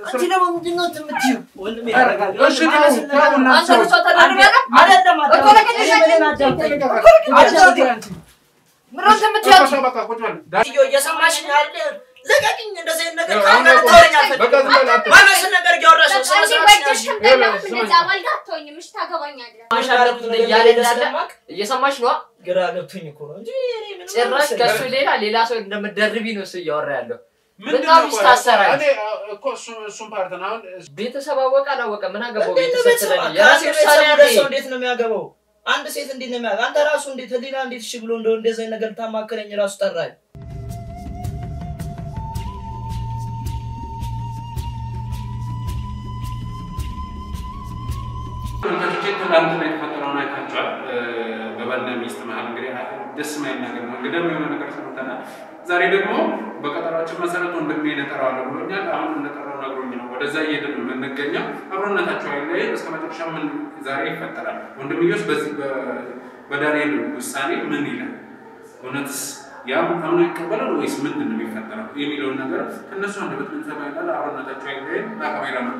አንቺ ደግሞ ምንድነው ትምትዩ ወንድሜ ያረጋል እሺ ታውና አንተ ሰው ተናግረህ አይደለም ምራን ተምትያችሁ በቃ ቁጭ በል ዳዮ እየሰማሽ ያለ ለቀቅኝ እንደዚህ ነገር ካለ ተወኛል በቃ ዝም በል አትበል ማነስ ነገር ያወራሽው እየሰማሽ ነው ግራ ገብቶኝ እኮ ነው እንጂ ጭራሽ ከሱ ሌላ ሰው እንደምትደርቢ ነው እያወራ ያለው በጣም ይስታሰራል እኔ እኮ እሱን ፓርት ነው አሁን ቤተሰብ አወቀ ምን አገባው ቤተሰብ ስለኔ የራሴ ውሳኔ ሰው እንዴት ነው የሚያገባው አንድ ሴት እንዴት ነው የሚያገባው አንተ ራሱ እንዴት ህሊና እንዴት እሺ ብሎ እንደዚህ ነገር ታማከረኝ ራሱ ጠራኝ ትላንት ላይ ተፈጠረውን አይታችኋል በባልና ሚስት መሃል እንግዲህ ደስ የማይል ነገር ነው እንግዲህ የሆነ ነገር ሰምተናል ዛሬ ደግሞ በቀጠሯችን መሰረት ወንድሜ ነጠራዋለሁ ብሎኛል አሁን እንደጠራው ነግሮኝ ነው ወደዛ እየሄድን ነው የምንገኘው አብሮነታቸው ላይ እስከ መጨረሻ ምን ዛሬ ይፈጠራል ወንድምዮስ በዚህ በዳንኤል ውሳኔ ምን ይላል እውነትስ ያም አሁን ይቀበላል ወይስ ምንድን ነው የሚፈጠረው የሚለውን ነገር ከነሱ አንደበት ምን ተባይላል አብሮነታቸው ላይ ለካሜራ ነው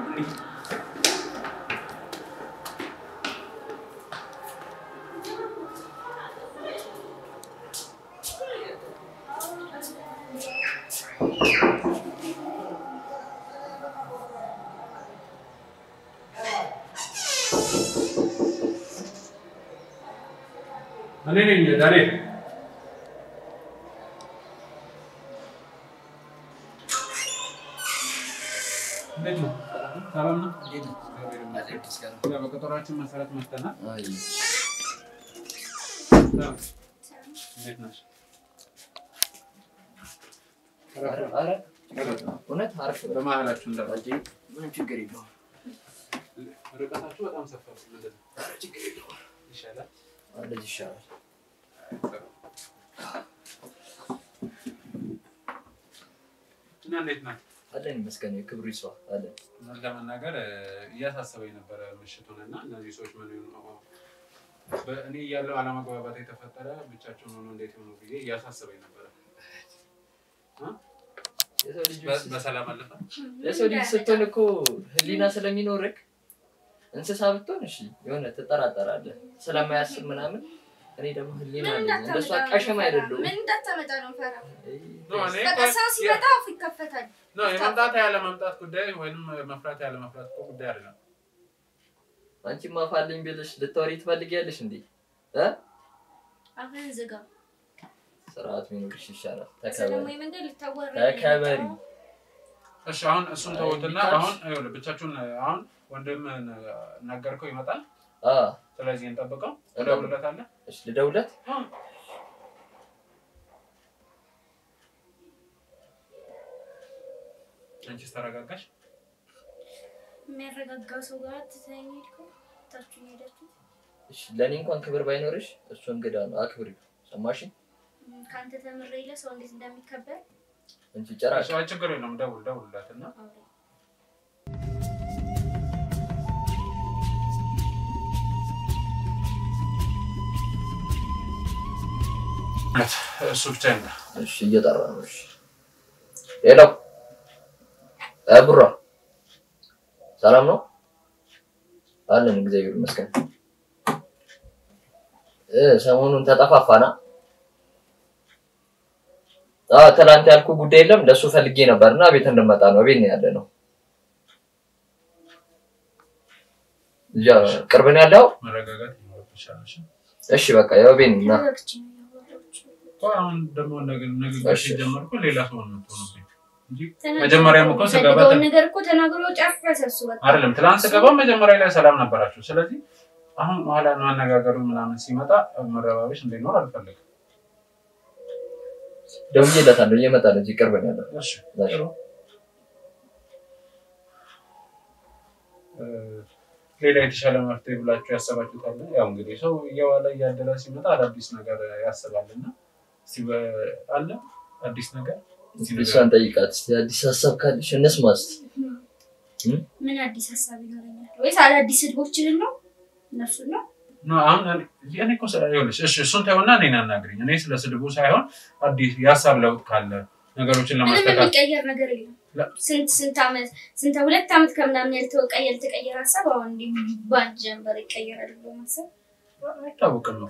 እኔ ነኝ ዳንኤል እንዴት ነው ሰላም ነው በቀጠሯችን መሰረት መጥተናል እንዴት ነሽ አረ እውነት አርፍ በመሃላችሁ እንዳላችሁ ምንም ችግር የለውም ርቀታችሁ በጣም ሰፋ ነው አረ ችግር የለውም ይሻላል እንደዚህ ይሻላል እና እንዴት ነው አለን መስከነ ክብሩ ይስዋ አለ ለማናገር ያሳሰበኝ ነበር ምሽቱንና እነዚህ ሰዎች ምን ነው በእኔ ያለው አለመግባባት የተፈጠረ ብቻቸው ነው እንዴት ነው ብዬ ያሳሰበኝ ነበር የሰው ልጅ በሰላም አለፈ የሰው ልጅ ስትሆን እኮ ህሊና ስለሚኖርክ እንስሳ ብትሆን እሺ የሆነ ተጠራጠራለህ ስለማያስብ ምናምን እኔ ደግሞ ህሊና አለኝ እንደሷ ቀሸም አይደለም ምን እንዳታመጣ ነው ፈራ ነው እኔ በቀሳስ ይመጣ ይከፈታል ነው የመምጣት ያለ መምጣት ጉዳይ ወይንም መፍራት ያለ መፍራት ጉዳይ አይደለም አንቺ ማፋልኝ ቢልሽ ልትወሪ ትፈልጊያለሽ እንዴ አሁን ዝጋ ስርዓት ሚኖርሽ ይሻላል ስለማይ መንገድ ልታወራ ተከበሪ እሺ አሁን እሱን ተውትና አሁን አይወለ ብቻችሁን አሁን ወንድም ነገርከው ይመጣል ስለዚህ እንጠብቀው ደውልለት አለ እሺ ልደውልለት አንቺ ተረጋጋሽ የሚያረጋጋው ሰው ጋር ተሰኝልኩ ታችሁ ሄዳችሁ እሺ ለኔ እንኳን ክብር ባይኖርሽ እሱ እንግዳ ነው አክብሪ ሰማሽ ካንተ ተምሬ ለሰው እንዴት እንደሚከበር እንጂ ጨራሽ ችግር የለም ደውልለትና እሱ ብቻ ነው እሺ እየጠራ ነው እሺ ሄሎ አብራ ሰላም ነው አለን እግዚአብሔር ይመስገን ሰሞኑን ተጠፋፋና ትላንት ያልኩ ጉዳይ የለም ለሱ ፈልጌ ነበርና ቤት እንደመጣ ነው ቤት ነው ያለነው ያ ቅርብ ነው ያለው መረጋጋት ይኖርብሻል እሺ በቃ ያው ቤት እና አሁን ደግሞ ነገር ሲጀመርኩ ሌላ ሰው ነው የምትሆነው እንጂ መጀመሪያም እኮ ሰጋባ ነገር እኮ ተናግሮ ጫፍራሰሱ ወጣ አይደለም ትላንት ሰጋባ መጀመሪያ ላይ ሰላም ነበራችሁ ስለዚህ አሁን ኋላ ማነጋገሩ ምናምን ሲመጣ መረባበሽ እንዲኖር አልፈልግም ደውዬለታለሁ እየመጣ ነው እዚህ ቅርብ ነው ያለው እሺ ሌላ የተሻለ መፍትሄ ብላችሁ ያሰባችሁት አለ ያው እንግዲህ ሰው እየዋለ እያደረ ሲመጣ አዲስ ነገር ያስባልና አለ አዲስ ነገር እሷን ጠይቃት እስቲ አዲስ ሐሳብ ካለሽ እንስማስ ምን አዲስ ሐሳብ ይኖረኛል ወይስ አዲስ ስድቦችን ነው ነፍሱ ነው አሁን እኔ እኮ ስለሆነሽ እሺ እሱን ታዩና እኔን አናግሪኝ እኔ ስለ ስድቡ ሳይሆን አዲስ ያሳብ ለውጥ ካለ ነገሮችን ለማስተካከል ቀየር ነገር የለም ስንት ዓመት 2 ዓመት ከምናምን ያልተቀየረ ሀሳብ አሁን ባንድ ጀምበር ይቀየራል ብሎ ማሰብ አይታወቅም ነው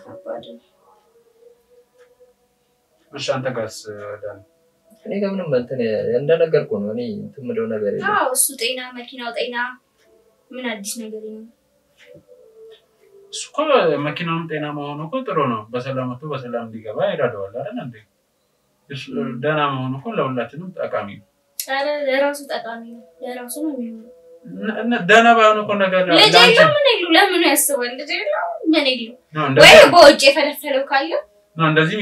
እሺ አንተ ጋርስ ዳን እኔ ጋር ምንም እንትን እንደነገርኩ ነው እኔ እንትምለው ነገር የለም አዎ እሱ ጤና መኪናው ጤና ምን አዲስ ነገር ነው እሱ መኪናውም ጤና መሆኑ ጥሩ ነው በሰላም ወጥቶ በሰላም እንዲገባ ይራዳዋል አይደል እንዴ እሱ ደህና መሆኑ ለሁላችንም ጠቃሚ ነው አረ ለራሱ ጠቃሚ ነው ለራሱ ነው የሚሆነው ደህና ባይሆን ነገር ለጃይላ ምን ይሉ ለምን ያስባል ለጃይላ ምን ይሉ ወይ በውጭ የፈለፈለው ካለ ነው እንደዚህ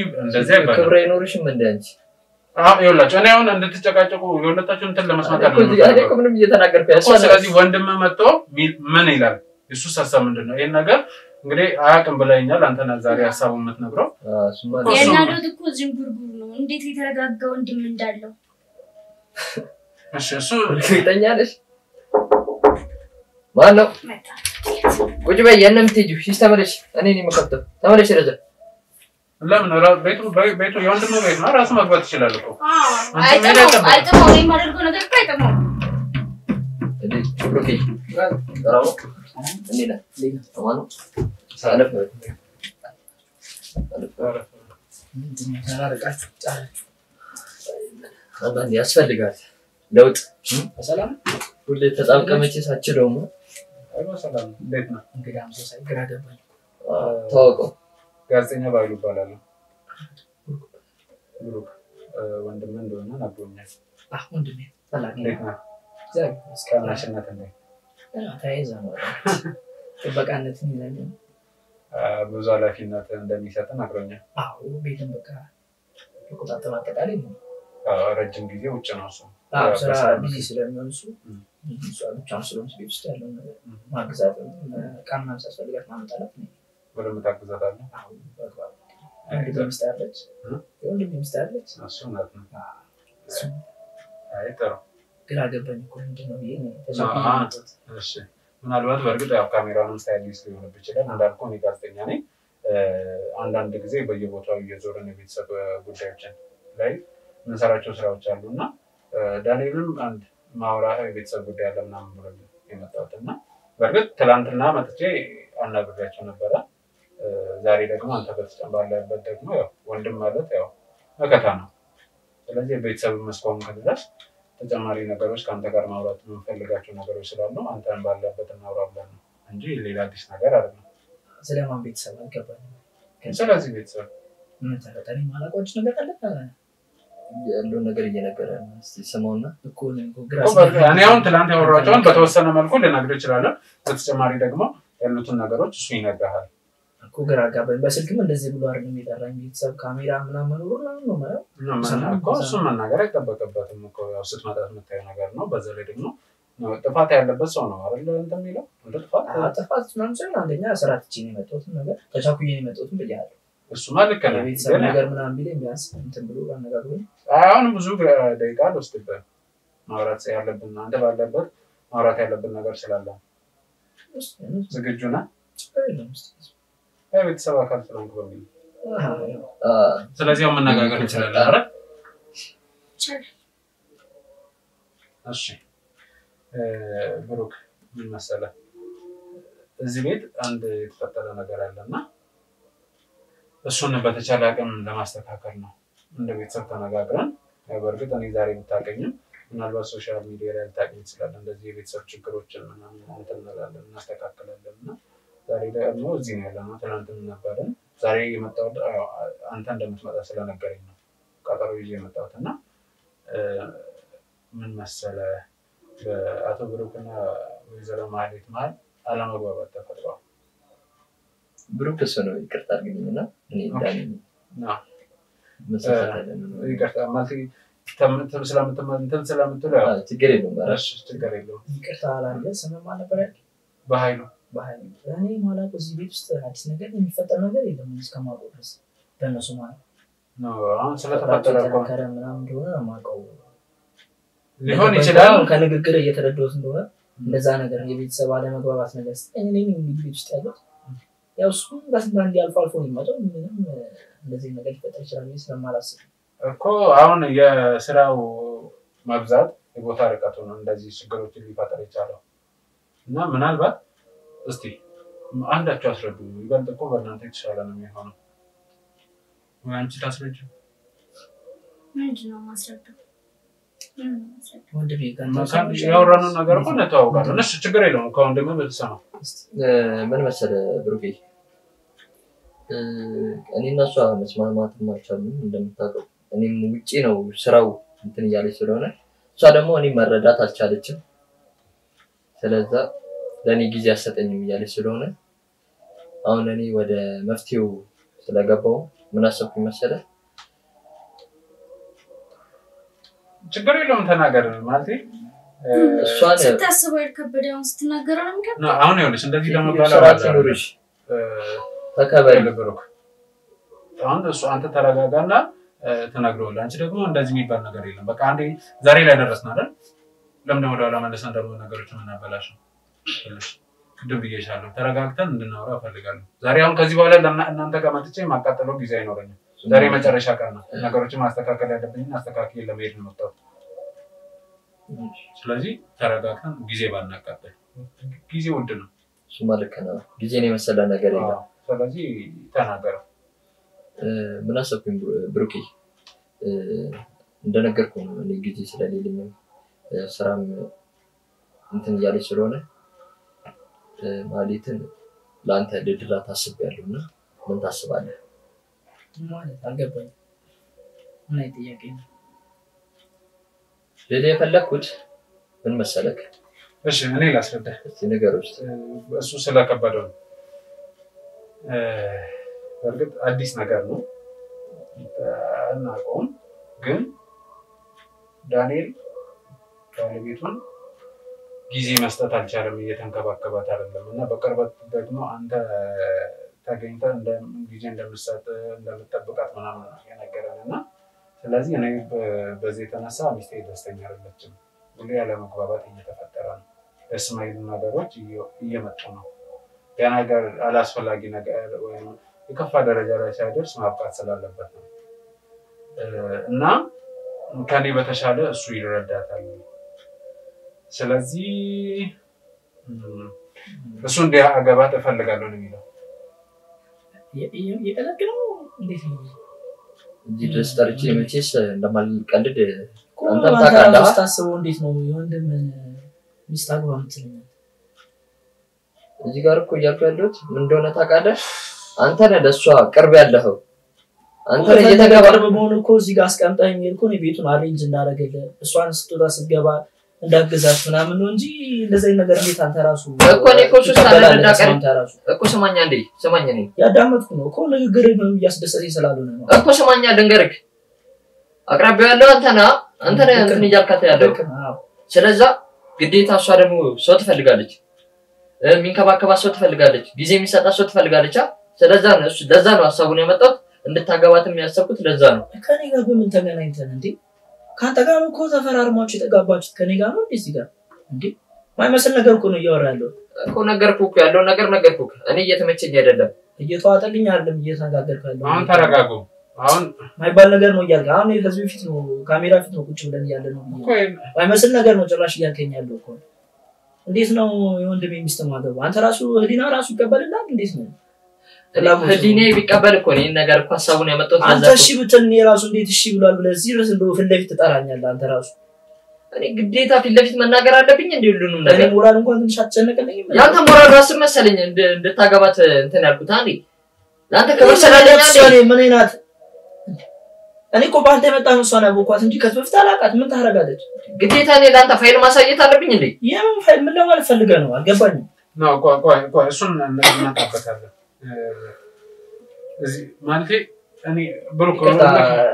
አይባልም ክብረ ይኖርሽም እንደ አንቺ ይኸውላችሁ እኔ አሁን እንድትጨቃጨቁ የሁለታችሁን እንትን ለመስማት እኔ እኮ ምንም እየተናገርኩ ያለው ስለዚህ ወንድም መጥቶ ምን ይላል እሱ ሀሳብ ምንድነው ይሄን ነገር እንግዲህ አያውቅም ብለኛል አንተና ዛሬ ሀሳቡን የምትነግረው የናዶት እኮ ዝምቡርቡር ነው እንዴት የተረጋጋ ወንድም እንዳለው እሺ እሱ ይተኛለሽ ማነው ቁጭ በይ የነም ትይጁ ሲስተመለሽ እኔ ነኝ መከተው ተመለሽ ረዘ ለምን ቤቱ የወንድም ቤት ነው ራሱ መግባት ይችላል እኮ አይተማው ነው ማድረግ ነገር አይተማው እዴ ኦኬ ራው ሌላ ተማኑ ሳለፍ ነው ተናረቃችሁ ጫራችሁ አንዳንዴ ያስፈልጋል ለውጥ ሰላም ሁሌ ተጣብቀመች ሳችለው ነው አይዋ ሰላም እንዴት ነው እንግዲህ አምሶ ሳይግራ ገባኝ ተዋቀው ጋዜጠኛ ባይሉ ይባላል ብሩክ ወንድም እንደሆነ ነግሮኛል ወንድሜ ሰላም እንዴት ነው እስካናሽነት እንዴ ታይዛ ነው ጥበቃነት ይላል ብዙ ኃላፊነት እንደሚሰጥ ነግሮኛል አዎ ቤትን በቃ ተቆጣጣሪ አጠቃላይ ነው ረጅም ጊዜ ውጭ ነው እሱ ስራ ቢዚ ስለሚሆን እሱ ብቻውን ስለሆነ ቤት ውስጥ ያለው ነገር ማግዛት ቃና ሳስፈልጋት ማምጣላት ነው ወደም ታግዛታለህ አዎ በቃ እንግዲህ ሚስታለች ወንድም ሚስታለች እሱ ማለት ነው አይ ጥሩ ግራ ገባኝ እኮ ምንድነው ይሄ እሺ ምናልባት በርግጥ ያው ካሜራውን ስታይሊስት ሊሆን ይችላል እንዳልኩ እኔ ጋዜጠኛ ነኝ አንዳንድ ጊዜ በየቦታው እየዞርን የቤተሰብ ጉዳዮችን ላይ ምንሰራቸው ስራዎች አሉና ዳንኤልም አንድ ማውራህ የቤተሰብ ጉዳይ አለ ምናምን ብሎ የመጣውትና በርግጥ ትላንትና መጥቼ አናግሬያቸው ነበረ ዛሬ ደግሞ አንተ በተጨማሪበት ደግሞ ያው ወንድም ማለት ያው መከታ ነው ስለዚህ የቤተሰብ መስኮም ከድረስ ተጨማሪ ነገሮች ካንተ ጋር ማውራት የምፈልጋቸው ነገሮች ስላሉ አንተን ባለበት እናውራለን እንጂ ሌላ አዲስ ነገር አይደለም ስለማን ቤተሰብ አልገባኝም ስለዚህ ቤተሰብ ምን ተፈጠረ ማላቆች ነገር አለ ያለው ነገር እየነገረ ነው እስቲ ሰማውና እኮ ግራ እኔ አሁን ትላንት ያወራቸውን በተወሰነ መልኩ ልነግርህ እችላለሁ በተጨማሪ ደግሞ ያሉትን ነገሮች እሱ ይነግርሃል እኮ ግራ ገባኝ በስልክም እንደዚህ ብሎ አይደለም የጠራኝ ቤተሰብ ካሜራ ምናምን ነው ማለት ነው እሱ መናገር አይጠበቅበትም እኮ ያው ስትመጣ የምታየው ነገር ነው በዛ ላይ ደግሞ ጥፋት ያለበት ሰው ነው አይደል እንትን የሚለው እንደ ጥፋት ምናምን ሳይሆን አንደኛ ስራት ነው የመጣሁት ነገር ተቻኩዬ ነው የመጣሁት ብያለሁ እሱ ማለት ከነ ቤተሰብ ነገር ምናምን ቢለኝ ቢያንስ እንትን ብሎ አነጋግሮኝ አሁን ብዙ ደቂቃ ወስድበት ማውራት ያለብን አንተ ባለበት ማውራት ያለብን ነገር ስላለ ዝግጁ ነህ ቤተሰብ አካል ስለሆንክ በሚል ስለዚህ አሁን መነጋገር እንችላለን አይደል እሺ ብሩክ ምን መሰለህ እዚህ ቤት አንድ የተፈጠረ ነገር አለና እሱን በተቻለ አቅም ለማስተካከል ነው እንደ ቤተሰብ ተነጋግረን በርግጥ እኔ ዛሬ ብታገኝም ምናልባት ሶሻል ሚዲያ ላይ ታገኝ ይችላል እንደዚህ የቤተሰብ ችግሮችን ምናምን እንተናላለን እናስተካክላለንና ዛሬ ደግሞ እዚህ ነው ያለነው ትናንትም ነበርን ዛሬ የመጣው አንተ እንደምትመጣ ስለነገረኝ ነው ቀጠሮ ይዤ የመጣሁትና ምን መሰለህ በአቶ ብሩክና ወይዘሮ ማህሌት መሀል አለመግባባት ተፈጥሯል ብሩክ እሱ ነው ይቅርታ አድርግልኝና እኔ እንዳለኝ ነው ይቅርታ ማለት ተምተም ስለምትለው ያው ችግር የለውም እሺ ችግር የለውም ይቅርታ አላለ ሰማማ ነበር በኃይሉ እኔ ማለት እዚህ ቤት ውስጥ አዲስ ነገር የሚፈጠር ነገር የለም እስከማውቀው ድረስ በእነሱ ማለት ነው አሁን ስለተፈጠረ ምናምን እንደሆነ ማውቀው ሊሆን ይችላል ከንግግር እየተረዳሁት እንደሆነ እንደዛ ነገር የቤተሰብ አለመግባባት ነገር እኔ ቤት ውስጥ ያለው ያው እሱ በስንት ያልፋል አልፎ ነው ምንም እንደዚህ ነገር ይፈጠር ይችላል ስለማላስብ እኮ አሁን የስራው መብዛት የቦታ ርቀቱ ነው እንደዚህ ችግሮችን ሊፈጠር ይቻላል። እና ምናልባት እስቲ አንዳችሁ አስረዱ። ይበልጥ እኮ በእናንተ የተሻለ ነው የሚሆነው። ወይ አንቺ ታስረጂ። ምንድን ነው ማስረዳው? ወንድሜ ጋር ያወራነው ነገር እኮ እንተዋወቃለን። እሺ ችግር የለውም። ከወንድሜ ብትሰማ ምን መሰለህ ብሩኬ፣ እኔና እሷ መስማማትም አልቻልንም እንደምታውቀው። እኔም ውጪ ነው ስራው እንትን እያለች ስለሆነ እሷ ደግሞ እኔ መረዳት አልቻለችም። ስለዛ ለኔ ጊዜ አሰጠኝም እያለች ስለሆነ አሁን እኔ ወደ መፍትሄው ስለገባው ምን አሰብኩኝ መሰለህ? ችግር የለውም ተናገር ማለት እሷን ስታስበው የከበደውን ስትናገረው ነው የሚከብድ። አሁን ይኸውልሽ እንደዚህ ለመባል አላልኩሽ ተከበል ብሩክ። አሁን እሱ አንተ ተረጋጋና ተናግረውልህ። አንቺ ደግሞ እንደዚህ የሚባል ነገር የለም። በቃ አንዴ ዛሬ ላይ ደረስን አይደል? ለምን ወደ ኋላ መለሰን ደግሞ ነገሮችን እናበላሽ ነው? ቅድም ብዬሻለሁ። ተረጋግተን እንድናወራ እፈልጋለሁ። ዛሬ አሁን ከዚህ በኋላ እናንተ ጋር መጥቼ ማቃጠለው ጊዜ አይኖረኝም። ዛሬ መጨረሻ ቀን ነው። ነገሮችን ማስተካከል ያለብኝና አስተካክዬ ለመሄድ ነው የመጣሁት። ስለዚህ ተረጋግተን ጊዜ ባናቃጠል። ጊዜ ውድ ነው። እሱማ ልክ ነው። ጊዜን የመሰለ ነገር የለም። ስለዚህ ተናገረው። ምን አሰብኩኝ ብሩኬ፣ እንደነገርኩህ ነው እኔ ጊዜ ስለሌለኝ ስራም እንትን እያለች ስለሆነ ማለትን ለአንተ ልድላት አስቤያለሁና ምን ታስባለህ? ማለት አልገባኝም። ምን አይነት ጥያቄ ነው? ልልህ የፈለግኩት ምን መሰለህ? እሺ እኔ ላስረዳህ። እስቲ ንገረኝ። እሱ ስለከበደው ነው። በእርግጥ አዲስ ነገር ነው እናውቀውም፣ ግን ዳንኤል ባለቤቱን ጊዜ መስጠት አልቻለም፣ እየተንከባከባት አይደለም። እና በቅርበት ደግሞ አንተ ተገኝተህ ጊዜ እንደምትሰጥ እንደምትጠብቃት ምናምን የነገረን እና ስለዚህ እኔ በዚህ የተነሳ ሚስቴ ደስተኛ አይደለችም። ሁሌ ያለመግባባት እየተፈጠረ ነው። ደስ የማይሉ ነገሮች እየመጡ ነው። ያ ነገር አላስፈላጊ ነገር ወይም የከፋ ደረጃ ላይ ሳይደርስ ማብቃት ስላለበት ነው እና ከኔ በተሻለ እሱ ይረዳታል። ስለዚህ እሱ እንዲያገባት እፈልጋለሁ ነው የሚለው። የቀለቀለው እንዴት ነው? እዚህ ድረስ ጠርቼ መቼስ እንደማልቀልድ አንተ ታውቃለህ። ታስበው እንዴት ነው የወንድም ሚስት አግባ የምትለኝ? እዚህ ጋር እኮ እያልኩ ያለሁት ምን እንደሆነ ታውቃለህ? አንተ ነህ ለእሷ ቅርብ ያለኸው። አንተ ነህ እየተገባህ በመሆኑ እኮ እዚህ ጋር አስቀምጠኝ እኮ ነው ቤቱን አሬንጅ እንዳደረገልህ እሷን ስትወጣ ስትገባ እንዳገዛት ምናምን ነው እንጂ እንደዚህ አይነት ነገር እንዴት አንተ ራሱ እኮ እኔ እኮ እሱ ሳልረዳ እኮ ስማኛ እንዴ ስማኛ ነኝ ያዳመጥኩ ነው እኮ ንግግር ምን እያስደሰተኝ ስላልሆነ ነው እኮ ስማኛ ልንገርህ። አቅራቢው ያለው አንተ ነህ እንትን እያልካት ያለው። ስለዛ ግዴታ እሷ ደግሞ ሰው ትፈልጋለች፣ የሚንከባከባት ሰው ትፈልጋለች፣ ጊዜ የሚሰጣት ሰው ትፈልጋለች። ስለዛ ነው እሱ ለዛ ነው ሐሳቡን ያመጣሁት። እንድታገባትም ያሰብኩት ለዛ ነው። ከኔ ጋር በምን ተገናኝተን እንዴ? ካንተ ጋር እኮ ተፈራርማችሁ የተጋባችሁት ከኔ ጋር ነው እዚህ ጋር እንዴ? ማይመስል ነገር እኮ ነው እያወራለሁ እኮ። ነገርኩህ እኮ ያለው ነገር ነገርኩህ። እኔ እየተመቸኝ አይደለም፣ እየተዋጠልኝ አይደለም እየተነጋገርኩ ያለው። አሁን ተረጋጉ። አሁን ማይባል ነገር ነው እያልከ አሁን ከዚህ በፊት ነው ካሜራ ፊት ነው ቁጭ ብለን ያለ ነው እኮ ማይመስል ነገር ነው ጭራሽ እያልከኝ ያለው እኮ። እንዴት ነው የወንድሜ ሚስት ማገባ? አንተ ራሱ ህሊና ራሱ ይቀበልልሃል? እንዴት ነው ህሊና ቢቀበል እኮ ነው ነገር እኮ ሐሳቡን ያመጣሁት። አንተ እሺ ብትል እኔ ራሱ እንዴት እሺ ብሏል ብለህ እዚህ ድረስ እንደው ፊት ለፊት ትጠራኛለህ አንተ ራሱ? እኔ ግዴታ ፊት ለፊት መናገር አለብኝ እንዴ? ሁሉንም ነገር እኔ ሞራል እንኳን ትንሽ አትጨነቅልኝም? ያንተ ሞራል ራስ መሰለኝ እንድታገባት እንትን ያልኩት አንዴ ለአንተ ከመሰላለኝ አንዴ ምን አይነት እኔ እኮ ባንተ የመጣ ነው እሷን ያወኳት እንጂ ከዚህ በፊት አላውቃት። ምን ታረጋለች? ግዴታ እኔ ለአንተ ፋይል ማሳየት አለብኝ እንዴ? የምን ፋይል? ምን ለማለት ፈልገህ ነው? አልገባኝም። ነው ቆይ እሱን እናጣበታለን። እዚህ ማለት እኔ ብሩክ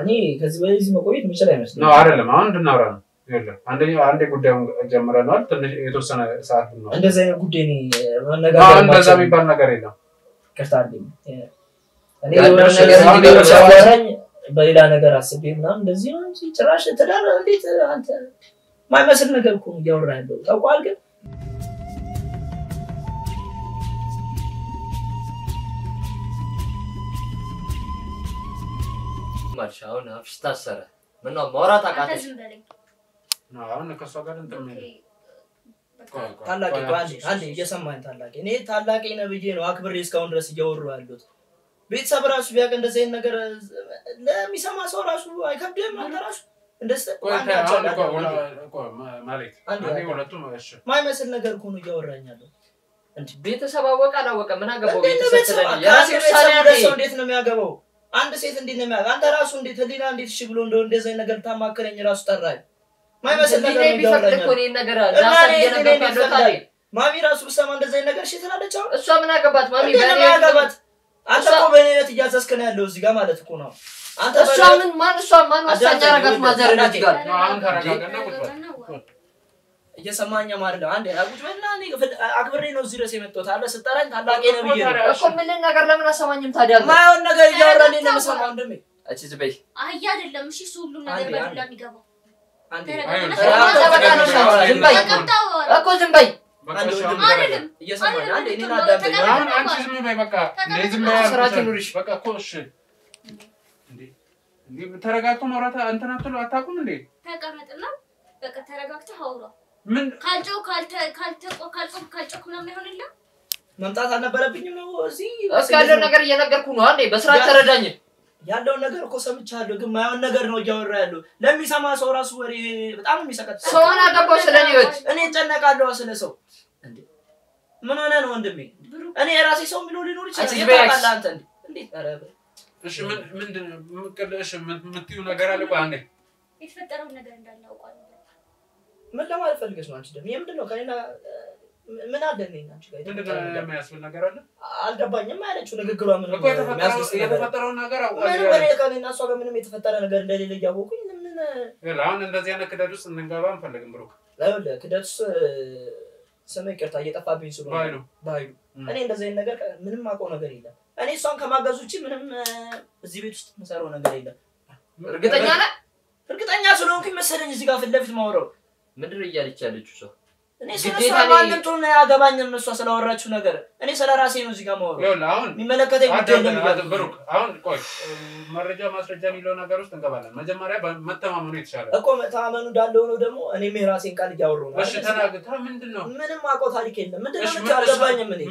እኔ ከዚህ በዚህ መቆየት ምችል አይመስልም። ነው አይደለም። አሁን እንድናወራ ነው። ይኸውልህ አንዴ ጉዳዩን ጀምረናል። ትንሽ የተወሰነ ሰዓት ነው። እንደዚህ አይነት ጉዳይ ነው መነጋገር። እንደዛ የሚባል ነገር የለም። ከታርልኝ እኔ ነገር በሌላ ነገር አስቤ ምናምን እንደዚህ ነው እንጂ ጭራሽ ተዳረ እንዴት አንተ ማይመስል ነገር እኮ እያወራህ ያለው ታውቃል። ግን ማርሻውን አፍሽ ታሰረ። ምን ነው ማውራት አቃተሽ? ነው አሁን ከሷ ጋር እንትን ታላቅ አንዴ እየሰማኝ ታላቅ እኔ ታላቅ ነብዬ ነው አክብሬ እስካሁን ድረስ እያወሩ ያሉት ቤተሰብ ራሱ ቢያቀ እንደዚህ ነገር ለሚሰማ ሰው ራሱ አይከብድም አንተ ራሱ እንደዚህ ማለት አንዴ ወለቱም እሺ ማይመስል ነገር እኮ ነው እያወራኛለሁ እንዴ ቤተሰብ አወቀ አላወቀ ምን አገባው ቤተሰብ ስለኔ የራሴ ውሳኔ ሰው እንዴት ነው የሚያገባው አንድ ሴት እንዴት ነው የሚያገባው አንተ ራሱ እንዴት ህሊና እንዴት እሺ ብሎ እንደዚህ ነገር ታማከረኝ ራሱ ጠራኝ ማይመስል ነገር ነው ቢፈቅድ እኮ እኔ ነገር ራሳ እየነገርኩ ታዲያ ማሚ ራሱ በሰማ እንደዚህ ነገር እሺ ትላለች አሁን እሷ ምን አገባት ማሚ በኔ አገባት አንተ እኮ በኔነት እያዘዝክ ነው ያለው እዚህ ጋር ማለት እኮ ነው አንተ እሷ ማን ወሳኛ ረጋት ማዘርናት ጋር ነው አሁን ተረጋጋና ቁጥጥ እየሰማኛ ማለት አንዴ አጉጭ በልና እኔ አክብሬ ነው እዚህ ድረስ የመጣሁት አለ ስጠራኝ ታላቅ ነብዬ ነው እኮ ምን ነገር ለምን አሰማኝም ታዲያ ማይሆን ነገር እያወራልኝ ነው የምሰማው እንደምን እቺ ዝበይ አያ አይደለም እሺ ሁሉ ነገር በዱላ የሚገባው አንዴ እኮ ዝም በይ አይደለም እየሰማኝ አንዴ እኔና አዳምጠኝ አሁን አንቺ ዝም በይ በቃ ዝም በይ ስራችን ኑሪሽ በቃ እኮ እሺ እንዴ ተረጋግቶ ማውራት እንትን አትሉ አታውቁም እንዴ ተቀመጥና በቃ ተረጋግተህ አውራ ምን ካልጨው ካልጨው ምናምን ይሆንልህ መምጣት አልነበረብኝም ነው እዚህ እስካለው ነገር እየነገርኩ ነው አንዴ በስራ ተረዳኝ ያለው ነገር እኮ ሰምቻለሁ ግን ማይሆን ነገር ነው እያወራ ያለው ለሚሰማ ሰው ራሱ ወሬ በጣም የሚሰቀጥ ሰውና አገባው ስለኔ ወጥ እኔ ጨነቃለሁ ስለ ሰው እንዴ ምን ሆነ ነው ወንድሜ እኔ የራሴ ሰው የሚለው ሊኖር ይችላል ይታቃል አንተ እንዴ ኧረ እሺ ምንድን እሺ ምትዩ ነገር አለ ቆይ አንዴ የተፈጠረው ነገር እንዳላውቃለሁ ምን ለማለት ፈልገሽ ነው አንቺ ደግሞ ምንድነው ከኔና ምን አደነኝ አንቺ ጋር ምንድነው የሚያስብል ነገር አለ አልገባኝም ማለችው ንግግሯ ምን እኮ የተፈጠረው ነገር አውቃለሁ ምን ከኔና እሷ ጋር ምንም የተፈጠረ ነገር እንደሌለ ያወቁኝ ምን አሁን እንደዚህ አይነት ክደት ውስጥ እንገባ አንፈልግም ብሩክ አይወለ ክደት ስሜ ይቅርታ እየጠፋብኝ ስለሆነ ባይሉ እኔ እንደዚህ አይነት ነገር ምንም አውቀው ነገር የለም እኔ እሷን ከማገዝ ውጪ ምንም እዚህ ቤት ውስጥ መሰረው ነገር የለም እርግጠኛ ስለሆንኩኝ መሰለኝ እዚህ ጋር ፊት ለፊት ማውራው ምንድነው እያለች ያለችው ሰው እኔ ስለሷ ማንንም ጦና ያገባኝም እሷ ስለወራችሁ ነገር እኔ ስለራሴ ነው እዚህ ጋር ማውራው ይኸውልህ አሁን የሚመለከተኝ ጉዳይ ነው ብሩክ አሁን ቆይ መረጃ ማስረጃ የሚለው ነገር ውስጥ እንገባለን መጀመሪያ መተማመኑ የተሻለ እኮ መተማመኑ እንዳለው ነው ደግሞ እኔም የራሴን ቃል እያወራሁ ነው እሺ ተናግታ ምንድነው ምንም አውቀው ታሪክ የለም ምንድነው አልገባኝም እኔ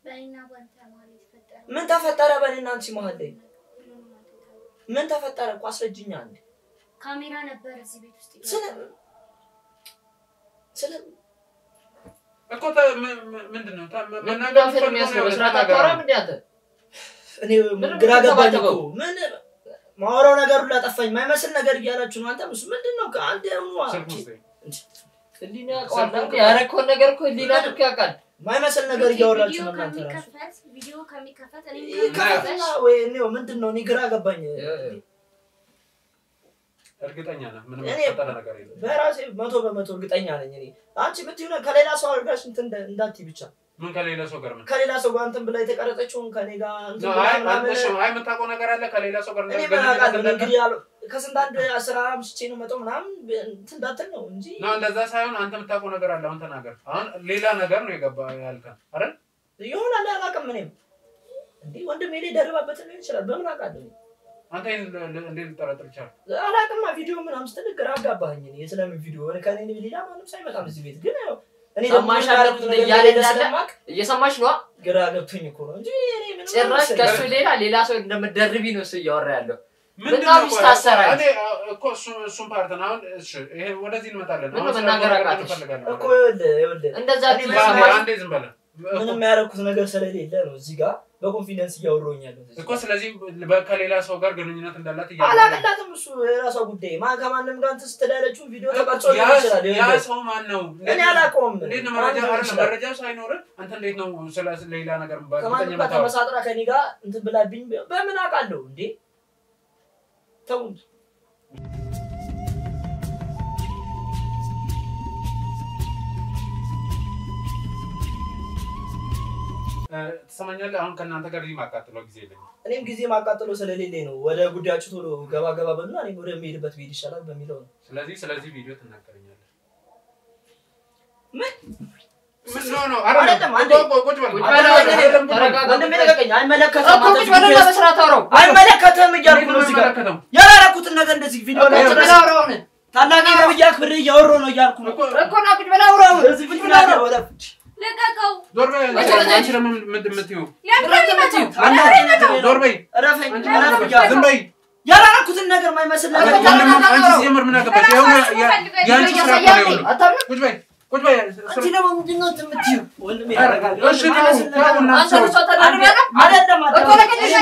በእኔና ባንተ ማለት ተፈጠረ ምን ተፈጠረ በእኔና አንቺ መሀል ላይ ምን ተፈጠረ እኮ አስረጅኛ አንዴ ካሜራ ነበር እዚህ ቤት ውስጥ ስለ እኮ ምንድነው መናገር የሚያስፈልግ መስራት አታወራም እንዴ አንተ እኔ ግራ ገባኝ እኮ ምን ማወራው ነገር ሁሉ አጠፋኝ ማይመስል ነገር እያላችሁ ነው አንተ ምንድነው ከአንተ ነው ህሊና ያውቃል ያረከው ነገር እኮ ህሊና ልክ ያውቃል ማይመስል ነገር እያወራችሁ ነው እናንተ ራሱ ቪዲዮ ከሚከፈት እኔ ወይ ነው ምንድነው እኔ ግራ ገባኝ እርግጠኛ ነህ ምንም ተፈጠረ ነገር የለም በራሴ 100% እርግጠኛ ነኝ እኔ አንቺ ብትይው ከሌላ ሰው አድርጋሽ እንትን እንዳትይ ብቻ ምን ከሌላ ሰው ጋር ምን ከሌላ ሰው ጋር እንትን ብላ የተቀረጸችውን ከኔ ጋር እንትን አይ የምታውቀው ነገር አለ ከሌላ ሰው ጋር እንግዲህ ከስንት አንድ 15 ነው መጣው ምናምን እንትን እንዳትል ነው እንጂ ነው እንደዛ ሳይሆን አንተ የምታውቀው ነገር አለ አሁን ተናገር አሁን ሌላ ነገር ነው የገባ ያልከን አይደል ይሆናል አላውቅም እኔም እንዴ ወንድሜ ላይ ደርባበት ነው ይችላል በምን አውቃለሁ አንተ እንዴት ልጠረጥር ይችላል አላውቅም ቪዲዮ ምናምን ስትነግር አጋባኝ እኔ ስለምን ቪዲዮ ከኔ ሌላ ማንም ሳይመጣም እዚህ ቤት ግን እኔ ሰማሽ አለኩት ያለ እንዳለ እየሰማሽ ነው ግራ ገብቶኝ እኮ ነው እንጂ እኔ ምንም ጭራሽ ከሱ ሌላ ሰው እንደምትደርቢ ነው እሱ እያወራ ያለው ምንድነው ይታሰራል እኔ እኮ እሱን ፓርት ነው አሁን እሺ ይሄ ወደዚህ እንመጣለን ምን መናገር አቃተሽ እኮ ይኸውልህ እንደዛ አንዴ ዝም በለ ምንም ያረኩት ነገር ስለሌለ ነው እዚህ ጋር በኮንፊደንስ እያወራሁኝ ያለው እኮ ስለዚህ ከሌላ ሰው ጋር ግንኙነት እንዳላት አላቀላትም እሱ የራሷ ጉዳይ ማን ከማንም ጋር እንትን ስትላለችው ቪዲዮ ተቀርጾ ይችላል ያ ሰው ማን ነው እኔ አላውቀውም እንዴት ነው መረጃ ሳይኖር አንተ እንዴት ነው ስለ ሌላ ነገር ከማንም ጋር ተመሳጥራ ከኔ ጋር እንትን ብላብኝ በምን አውቃለሁ እንዴ ተው ተሰማኛለህ አሁን ከናንተ ጋር ማቃጠለው ጊዜ የለኝም እኔም ጊዜ ማቃጠለው ስለሌለ ነው ወደ ጉዳያችሁ ቶሎ ገባ በልና እኔ ወደ የሚሄድበት ቪዲዮ ይሻላል በሚለው ነው ስለዚህ ቪዲዮ ተናገረኛለህ ምን ነው አይደለም አንዴ ቁጭ በል ወንድሜ ለቀቀኝ አይመለከተም ቁጭ በል ለመስራት አውራው አይመለከተም እያልኩ ነው እዚህ ጋር ያላረኩትን ነገር እንደዚህ ቪዲዮ ላይ ታላቅ ነብይ አክብሬ እያወራሁ ነው እያልኩ ነው እኮ ነው ቁጭ ብላ አውራው እዚህ ቁጭ ብላ ነው ለቀቀው ዞር በይ አንቺ ለምን ምትምትዩ ዞር በይ ረፈኝ ዝም በይ ያላረኩትን ነገር ማይመስል ነገር አንቺ ሲጀምር ምን አገባሽ ያንቺ ስራ ነው ቁጭ በይ ቁጭ በይ አንቺ ደግሞ ምንድነው የምትዩ ወንድሜ ያረጋል እሺ ታውና አንተ ነው ተደረገ አይደለም እኮ ለቀቀሽ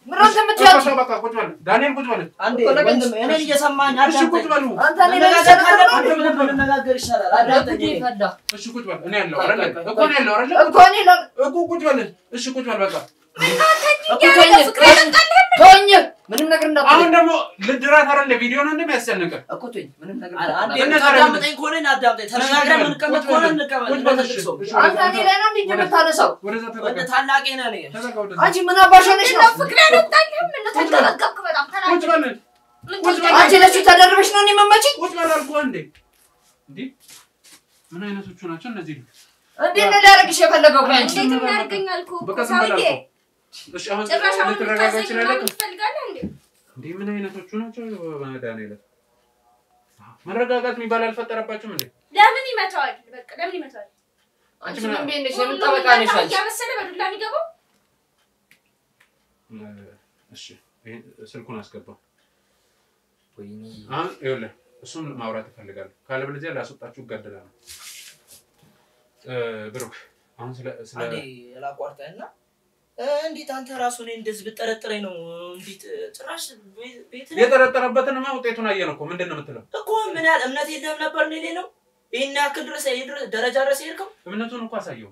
ምራን ተመቻች በቃ ቁጭ በል ዳንኤል ቁጭ በል አንዴ ወንድሜ እኔ እየሰማኝ እሺ ቁጭ በሉ አንተ እኔ ላይ ነገር ይሻላል አዳምጠኝ ይፈዳ እሺ ቁጭ በል እኔ ያለው አይደል እኮ ነው ያለው አይደል እኮ እኔ እኮ ቁጭ በል እሺ ቁጭ በል በቃ ተወኝ ምንም ነገር እንዳትል አሁን ደግሞ ልድራት አይደል ቪዲዮ ነው እንደሚያስጨንቅ እኮ ተወኝ ምንም ነገር አንዴ አዳምጠኝ ኮኔ አዳምጠኝ ተነጋግረን ምን ቀመጥ ኮኔ እንቀበል አንተ እኔ ላይ ነው እንዴ የምታነሳው ወደዛ ወደ ታላቄ ነህ እኔ አንቺ ምን አባሽ ሆነሽ ነው ፍቅሬን እንጣልህም ምን ተደረገብክ በጣም ቁጭ በል አንቺ ለሱ ተደርበሽ ነው እኔ መመጪ ቁጭ በል አልኩህ እንዴ ምን አይነቶቹ ናቸው እነዚህ እንዴ ነው ሊያረግሽ የፈለገው አንቺ እንዴት የሚያደርገኛል እኮ በቃ እሺ አሁን ጭራሽ አሁን ልትረጋጋ ይችላል ትፈልጋለህ እንዴ ምን አይነቶቹ ናቸው በመድኃኒዓለም መረጋጋት የሚባል አልፈጠረባችሁም እንዴ ለምን ይመታዋል በቃ ለምን ይመታዋል አንቺ ምን እንደነሽ የምን ጠበቃ ነሽ አንቺ ያመሰለ በዱላ የሚገባው እሺ ይሄ ስልኩን አስገባው ወይኔ አሁን ይኸውልህ እሱም ማውራት እፈልጋለሁ ካለበለዚያ ላስወጣችሁ እገደላለሁ ብሩክ አሁን ስለ አንዴ ላቋርጠህና እንዴት አንተ ራሱ እኔ እንደዚህ ብጠረጥረኝ ነው እንዴት ጭራሽ ቤት የጠረጠረበትንማ ውጤቱን አየን እኮ ምንድነው የምትለው እኮ ምን ያህል እምነት የለህም ነበር እኔ ነው ይሄን ያክል ድረስ ደረጃ ድረስ ሄድከው እምነቱን እኮ አሳየው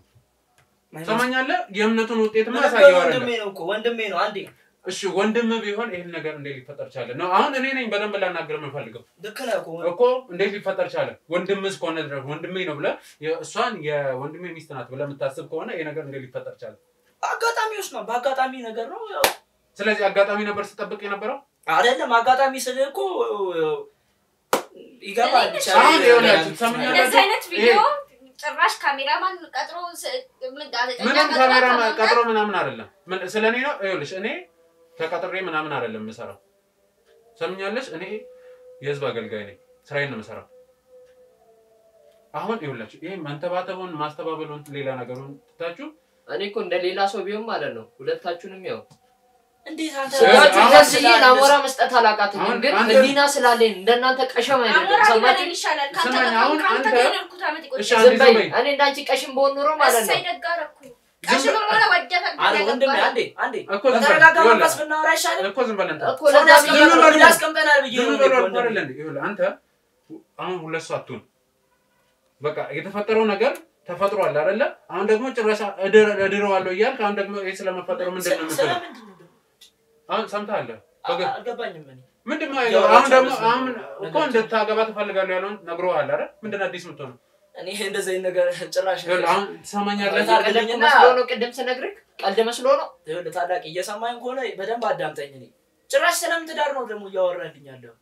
ሰማኛለህ የእምነቱን ውጤትማ አሳየው አይደል ወንድሜ ነው አንዴ እሺ ወንድም ቢሆን ይሄን ነገር እንዴት ሊፈጠር ቻለ ነው አሁን እኔ ነኝ በደንብ ላናገር የምፈልገው ደከለ እኮ እንዴት ሊፈጠር ቻለ ወንድምስ ከሆነ ወንድሜ ነው ብለህ እሷን የወንድሜ ሚስት ናት ብለህ የምታስብ ከሆነ ይሄ ነገር እንዴት ሊፈጠር ቻለ አጋጣሚውስ ነው በአጋጣሚ ነገር ነው ያው ስለዚህ አጋጣሚ ነበር ተጠብቅ የነበረው አይደለም አጋጣሚ ስልህ እኮ ይገባል አሁን ይኸውላችሁ ሰምኛለሁ እንደዚህ አይነት ቪዲዮ ጭራሽ ካሜራማን ቀጥሮ ምንም ካሜራ ቀጥሮ ምናምን አይደለም ስለኔ ነው ይኸውልሽ እኔ ተቀጥሬ ምናምን አይደለም የምሰራው ሰምኛለሽ እኔ የህዝብ አገልጋይ ነኝ ስራዬን ነው የምሰራው አሁን ይኸውላችሁ ይሄ መንተባተቡን ማስተባበሉን ሌላ ነገሩን ትታችሁ እኔ እኮ እንደ ሌላ ሰው ቢሆን ማለት ነው ሁለታችሁንም ያው እንዴት አንተ ስለዚህ ለአሞራ መስጠት አላቃተኝም ግን ህሊና ስላለኝ እንደናንተ ቀሸም አይደለም ሰማችሁ ይሻላል አሁን ካንተ ከነርኩት አመት ይቆይ እኔ እንዳንቺ ቀሽም በሆን ኑሮ ማለት ነው ሳይደጋረኩኝ ቀሽም ሆነ ወደፈ አንዴ እኮ ተረጋጋ መንፈስ ብናወራ ይሻላል እኮ ዝም በለን እኮ ለዛ ያስቀምጠናል ብዬ ይኸውልህ አንተ አሁን ሁለት ሰው አትሁን በቃ የተፈጠረው ነገር ተፈጥሯል አይደለ አሁን ደግሞ ጭራሽ እድረዋለሁ እያልክ አሁን ደግሞ ይሄ ስለመፈጠሩ ምንድነው የምትለው አሁን ሰምተሃል አልገባኝም ምንድነው አሁን ደግሞ አሁን እኮ እንድታገባ ትፈልጋለህ ያለውን ነግሮሃል አይደል ምንድነው አዲስ የምትሆነው እኔ እንደዚህ ነገር ጭራሽ አሁን ትሰማኛለህ ቀልድ መስሎ ነው ቅድም ስነግርህ ቀልድ መስሎ ነው ይኸውልህ ታላቅ እየሰማኝ ከሆነ በደንብ አዳምጠኝ እኔ ጭራሽ ስለምን ትዳር ነው ደግሞ እያወራልኝ ያለው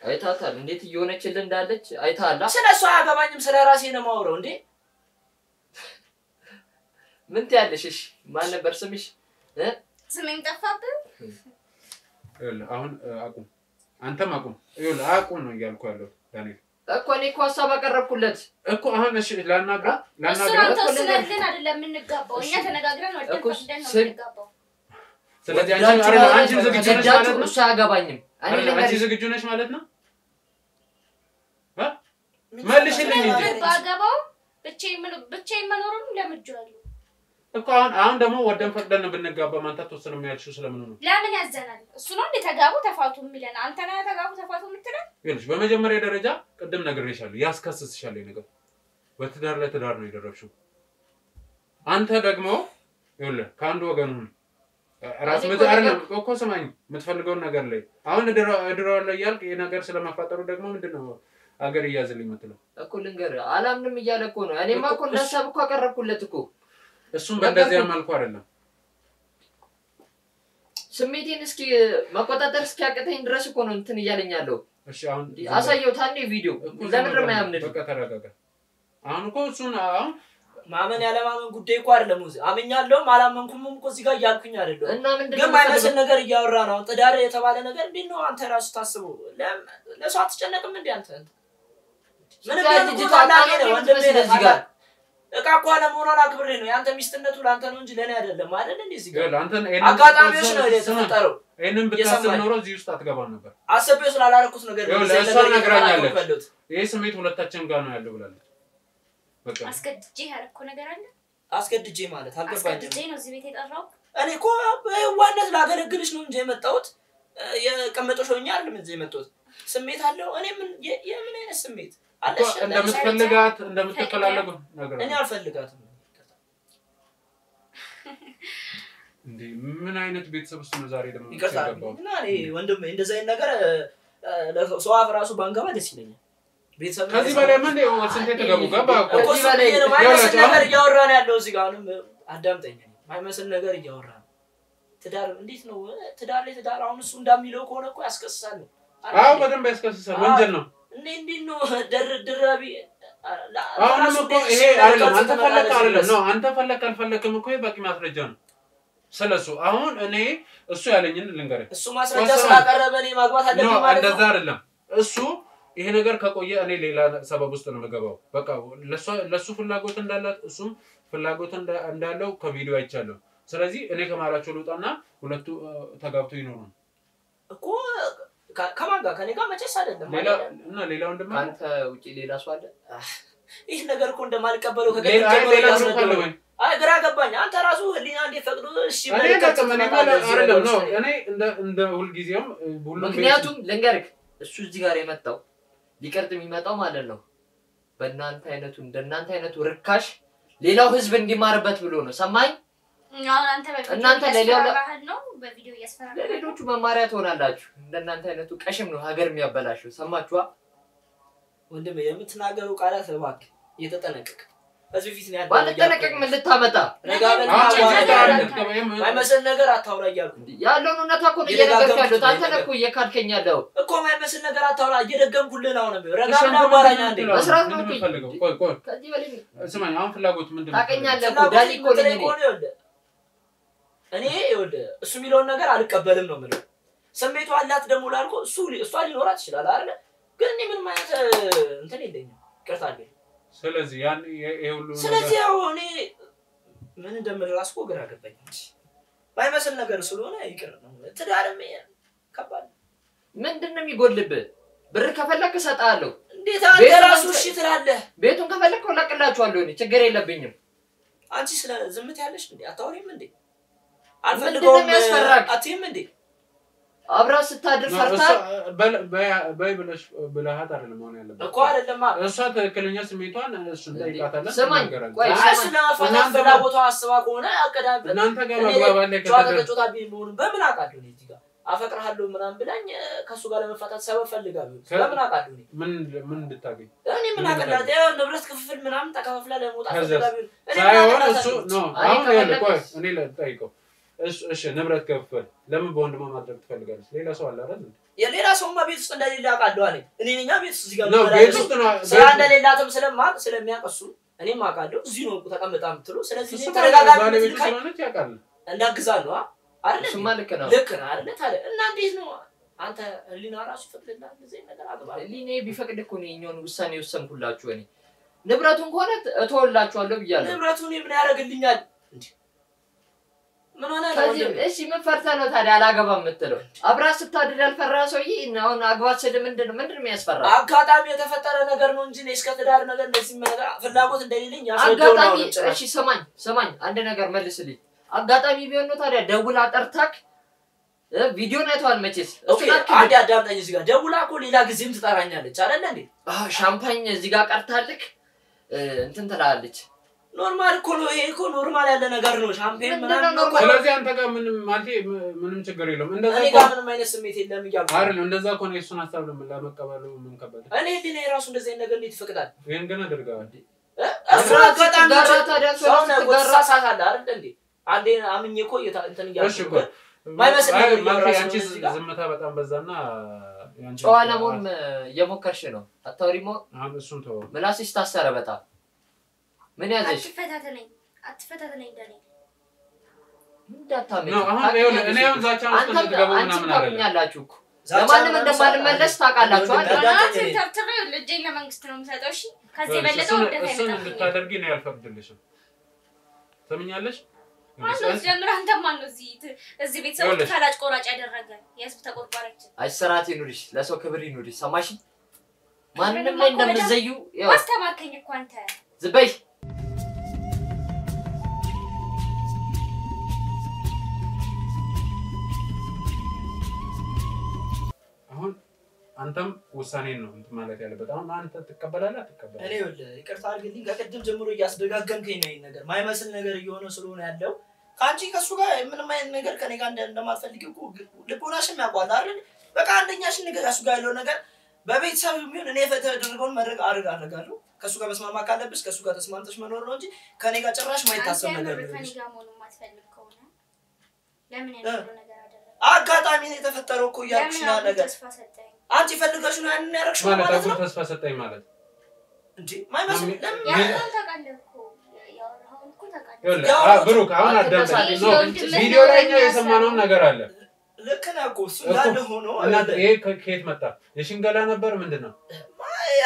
አይታታል እንዴት እየሆነችልህ እንዳለች አይታላ ስለሷ አያገባኝም ስለራሴ ነው የማወራው እንዴ ምን ትያለሽ እሺ ማን ነበር ስምሽ ስሜን ጠፋብህ ይኸውልህ አሁን አቁም አንተም አቁም ይኸውልህ አቁም ነው እያልኩ ያለው ዳንኤል እኮ እኔ እኮ ሀሳብ አቀረብኩለት እኮ አሁን እሺ ላናግራ ስለልን አይደለም የምንጋባው እኛ ተነጋግረን ወደፈቅደን ነው የምንጋባው ስለዚህ አንቺ ዝግጁ ነሽ ማለት ነው እሱ አያገባኝም አንቺ ዝግጁ ነሽ ማለት ነው መልሽልኝ እንጂ ባገባው ብቻዬን መኖሩን ለምጄዋለሁ እኮ አሁን ደግሞ ወደን ፈቅደን ብንጋባ ማንተ ተወሰነ የሚያልሽው ስለምን ነው ለምን ያዘናል እሱ ነው እንደ ተጋቡ ተፋቱ የሚለን አንተ ነህ ተጋቡ ተፋቱ የምትለን ይኸውልሽ በመጀመሪያ ደረጃ ቅድም ነግሬሻለሁ ያስከስስሻል ነገር በትዳር ላይ ትዳር ነው የደረብሽው አንተ ደግሞ ይኸውልህ ከአንድ ወገን ሁን ራስ አይደለም እኮ ሰማኝ የምትፈልገውን ነገር ላይ አሁን እድራዋለሁ እያልክ ይሄ ነገር ስለማፋጠሩ ደግሞ ምንድነው አገር ይያዝልኝ የምትለው እኮ ልንገር አላምንም እያለ እኮ ነው እኔማ እኮ እንደሳብ እኮ አቀረብኩለት እኮ እሱም በእንደዚያ መልኩ አይደለም ስሜቴን እስኪ መቆጣጠር እስኪያቅተኝ ድረስ እኮ ነው እንትን እያለኛለሁ እሺ አሁን አሳየው ታኔ ቪዲዮ ለምን ነው የማያምነው በቃ ተረጋጋ አሁን እኮ እሱን አሁን ማመን ያለ ማመን ጉዳይ እኮ አይደለም ሙዚ አመኛለሁ አላመንኩም እኮ እዚህ ጋር ያልኩኝ አይደለም እና ምንድነው ግን ማይመስል ነገር እያወራ ነው ትዳር የተባለ ነገር እንዴት ነው አንተ ራሱ ታስበው ለሷ አትጨነቅም እንዴ አንተ ምንም ዲጂታል ታላቅ ነው ወንድሜ እዚህ ጋር እቃ እኮ አለመሆኗን አክብሬ ነው ያንተ ሚስትነቱ ላንተ ነው እንጂ ለኔ አይደለም አይደል እንዴ እዚህ ጋር አጋጣሚዎች ነው የተፈጠረው እኔንም ብታስብ ኖሮ እዚህ ውስጥ አትገባም ነበር አሰበው ስላላረኩት ነገር ለሷ ነግራኛለች ይሄ ስሜት ሁለታችን ጋር ነው ያለው ብላለች በቃ አስገድጄ ያረኩ ነገር አለ አስገድጄ ማለት አልገባኝም አስገድጄ ነው እዚህ ቤት የጠራው እኔ እኮ ዋነት ላገለግልሽ ነው እንጂ የመጣሁት የቀመጠው ሾኛ አይደለም እዚህ የመጣሁት ስሜት አለው እኔ ምን የምን አይነት ስሜት አለሽ እንደምትፈልጋት እንደምትፈላለጉ ነገር እኔ አልፈልጋትም እንዴ ምን አይነት ቤተሰብ ውስጥ ነው ዛሬ ደግሞ ይገርታል እና እኔ ወንድም እንደዛ አይነት ነገር ለሰው አፍራሱ ባንገባ ደስ ይለኛል ቤተሰብ ከዚህ በላይ ምን ነው ስንት ተገቡ ገባ እኮ እዚህ በላይ ነው ማይመስል ነገር እያወራን ያለው እዚህ ጋር አሁንም አዳምጠኝ ማይመስል ነገር እያወራን ትዳር እንዴት ነው ትዳር ላይ ትዳር አሁን እሱ እንደሚለው ከሆነ እኮ ያስከስሳል አዎ በደንብ ያስከስሳል ወንጀል ነው እንዴት ነው ድራቢ አሁን እኮ ይሄ አይደለም አንተ ፈለክ አይደለም ነው አንተ ፈለክ አልፈለክም እኮ በቂ ማስረጃ ነው ስለሱ አሁን እኔ እሱ ያለኝን ልንገርህ እሱ ማስረጃ ስላቀረበ እኔ ማግባት አለብኝ ማለት ነው እንደዛ አይደለም እሱ ይሄ ነገር ከቆየ እኔ ሌላ ሰበብ ውስጥ ነው የምገባው በቃ ለሱ ፍላጎት እንዳላት እሱም ፍላጎት እንዳለው ከቪዲዮ አይቻለሁ ስለዚህ እኔ ከማላቸው ልውጣና ሁለቱ ተጋብተው ይኖሩ እኮ ከማን ጋር ከኔ ጋር መቼስ አይደለም እና ሌላ ወንድም አንተ ውጪ ሌላ ሰው አለ ይሄ ነገር እኮ እንደማልቀበለው ከገደጀመረ ያስረዳው አይ ግራ ገባኝ አንተ ራሱ ህሊና እንዲፈቅዱ እሺ አይደለም ነው እኔ እንደ ሁሉ ጊዜም ሁሉ ምክንያቱም ልንገርክ እሱ እዚህ ጋር የመጣው ሊቀርጥ የሚመጣው ማለት ነው በእናንተ አይነቱ እንደናንተ አይነቱ ርካሽ ሌላው ህዝብ እንዲማርበት ብሎ ነው ሰማኝ እናንተ ለሌላው ነው በቪዲዮ እያስፈራራ ለሌሎቹ መማሪያ ትሆናላችሁ እንደናንተ አይነቱ ቀሽም ነው ሀገር የሚያበላሽው ሰማችኋ ወንድሜ የምትናገሩ ቃላት እባክህ እየተጠነቀቅ እዚህ ፊት ነው ያለው ባለጠነቀቅ ምን ልታመጣ ረጋበልና ማይመስል ነገር አታውራ እያልኩ ያለውን እውነታ እኮ እየነገርኩ ያለሁት አንተ ነህ እኮ እየካድከኝ ያለው እኮ ማይመስል ነገር አታውራ እየደገምኩልህ ነው ነው ረጋበልና አዋራኛ እንዴ መስራት ነው ቆይ ከዚህ በላይ ስማኝ አሁን ፍላጎት ምንድነው ታቀኛለህ እኮ ዳሊ እኮ ነኝ እኔ ይወደ እሱ የሚለውን ነገር አልቀበልም ነው ማለት ስሜቱ አላት ደሞ ላልኩ እሷ ሊኖራት ይችላል አይደል ግን እኔ ምን ማለት እንትን የለኝም ይቅርታል ስለዚህ ያን ይሄ ሁሉ ነገር ስለዚህ እኔ ምን እንደምራስኮ ግራ ገባኝ ባይመስል ነገር ስለሆነ ይቅር ነው ትዳርም ከባድ ምንድነው የሚጎልብህ ብር ከፈለክ እሰጣለሁ እንዴት አንተ ራሱ እሺ ትላለህ ቤቱን ከፈለክ ወላቅላችኋለሁ እኔ ችግር የለብኝም አንቺ ስለ ዝምት ያለሽ እንዴ አታውሪም እንዴ አልፈልገውም አትይም እንዴ አብራ ስታድር ፈርታ ባይብለሽ ብለሃት አይደለም ማለት ያለበት እኮ አይደለም እሷ ትክክለኛ ስሜቷን እሱን ጠይቃታለህ ስማኝ ቆይ ስለማፈታ ፍላጎቷ አስባ ከሆነ አቀዳብ እናንተ ጋር መግባባት ላይ ከተጨጮታ ቢሆን በምን አቃደው ነው እዚህ ጋር አፈቅርሃለሁ ምናምን ብላኝ ከሱ ጋር ለመፋታት ሰበብ ፈልጋለሁ በምን አቃደው ነው ምን እንድታገኝ እኔ ምን አቀዳት ንብረት ክፍፍል ምናምን ተከፋፍላ ለመውጣት ፈልጋለሁ ሳይሆን እሱ ነው አሁን ያልቆይ እኔ ለጠይቀው እሺ ንብረት ከፍል ለምን በወንድማ ማድረግ ትፈልጋለሽ ሌላ ሰው አለ አይደል የሌላ ሰውማ ቤት ውስጥ እንደሌላ አቃደው አለ እኔ ነኛ ቤት ውስጥ እዚህ ጋር ነው ቤት ውስጥ ነው ስለሌላተም ስለሚያቀሱ እኔም አቃደው እዚህ ነው ተቀምጣ ምትሉ ስለዚህ ተረጋጋሚ ስለሆነች ያቃል እንዳግዛል ነው አይደል እሱማ ልክ ነው አይደል ታዲያ እና እንዴት ነው አንተ ህሊና ራሱ ይፈቅድልሃል እንደዚህ ነገር አግባ ህሊኔ ቢፈቅድ እኮ ነው የኛውን ውሳኔ ወሰንኩላችሁ እኔ ንብረቱን ሆነ እተወላችኋለሁ ብያለሁ ንብረቱን ምን ያደርግልኛል እንዴ ምን ሆነ ነው እሺ ምን ፈርተህ ነው ታዲያ አላገባም የምትለው አብራ ስታድር ያልፈራ ሰውዬ አሁን አግባት ስል ምንድነው የሚያስፈራ አጋጣሚ የተፈጠረ ነገር ነው እንጂ እስከ ትዳር ነገር እንደዚህ ነገር ፍላጎት እንደሌለኝ ያስረዳው ነው አጋጣሚ እሺ ሰማኝ አንድ ነገር መልስልኝ አጋጣሚ ቢሆን ነው ታዲያ ደውላ ጠርታክ ቪዲዮ አይተዋል መቼስ ኦኬ አንዴ አዳምጠኝ እዚህ ጋር ደውላ እኮ ሌላ ጊዜም ትጠራኛለች አይደል እንዴ ሻምፓኝ እዚህ ጋር ቀርታልክ እንትን ትላለች ኖርማል እኮ ነው ይሄ እኮ ኖርማል ያለ ነገር ነው ሻምፔን ምናምን ነው ስለዚህ አንተ ጋር ምንም ችግር የለውም እንደዛ እኔ ጋር ምንም አይነት ስሜት የለም ይያልኩ አይደል እንደዛ ከሆነ እሱን ሐሳብ ለመቀበሉ ምን ከበደ እኔ ግን ራሱ እንደዚህ ነገር እንዴት ይፈቅዳል ይሄን ግን አድርጋው እሱ አጋጣሚ ሰው ነው ወሳሳታለ አይደል እንዴ አንዴ አምኜ እኮ እንትን እያልኩ ማይመስል ነገር ያንቺ ዝምታ በጣም በዛና ያንቺ ጨዋለሞን የሞከርሽ ነው አታውሪሞ አሁን እሱን ተው ምላስሽ ታሰረ በጣም ምን ያዘሽ አትፈታተነኝ ደኔ እንዳታመጪ ነው አሁን ይኸውልህ እኔ አሁን ዛቻውን ስለተገበው ምናምን አይደለም ያላችሁ ለማንም እንደማልመለስ ታውቃላችሁ አይደል ተብተበው ለጀኝ ለመንግስት ነው የምሰጠው እሺ ከዚህ በለጠው ወደታ እሱን እንድታደርጊ ነው ያልፈቅድልሽም ሰምኛለሽ አንተ ጀምራ አንተ ማን ነው እዚህ ቤተሰብ ካላጭ ቆራጭ ያደረገ የህዝብ ተቆርቋሪች አይሰራት ይኑርሽ ለሰው ክብር ይኑርሽ ሰማሽ ማንንም ላይ እንደምዘዩ ያው አስተማርከኝ እኮ አንተ ዝበይ አሁን አንተም ውሳኔን ነው እንት ማለት ያለበት አሁን አንተ ተቀበላለህ አትቀበላለህ እኔ ወለ ይቅርታ አድርግልኝ ከቅድም ጀምሮ እያስደጋገምከኝ ነው ይሄን ነገር ማይመስል ነገር እየሆነ ስለሆነ ያለው ካንቺ ከሱ ጋር ምንም አይነት ነገር ከኔ ጋር እንደማትፈልጊ እኮ ልቦናሽም ያውቃል አይደል በቃ አንደኛሽን ነገር ከሱ ጋር ያለው ነገር በቤተሰብ ቢሆን እኔ ፈተደርገውን ማድረግ አደርጋለሁ ከሱ ጋር መስማማት ካለብሽ ከሱ ጋር ተስማምተሽ መኖር ነው እንጂ ከኔ ጋር ጭራሽ ማይታሰብ ነገር ነው ከኔ ጋር መሆኑ ማትፈልግ ከሆነ ለምን ያለው ነገር አጋጣሚ ነው የተፈጠረው እኮ ያልኩሽ ነገር አንቺ ፈልገሽ ነው ያን ያረክሽ ማለት ነው ተስፋ ሰጠኝ ማለት እንዴ ማይመስል ለምን ያው ታውቃለህ እኮ ያወራውን እኮ ታውቃለህ ብሩክ አሁን አዳምጠኝ ነው ቪዲዮ ላይ ነው የሰማነው ነገር አለ ልክ ነው እኮ እሱ እንዳለ ሆኖ እና ይሄ ከየት መጣ የሽንገላ ነበር ምንድነው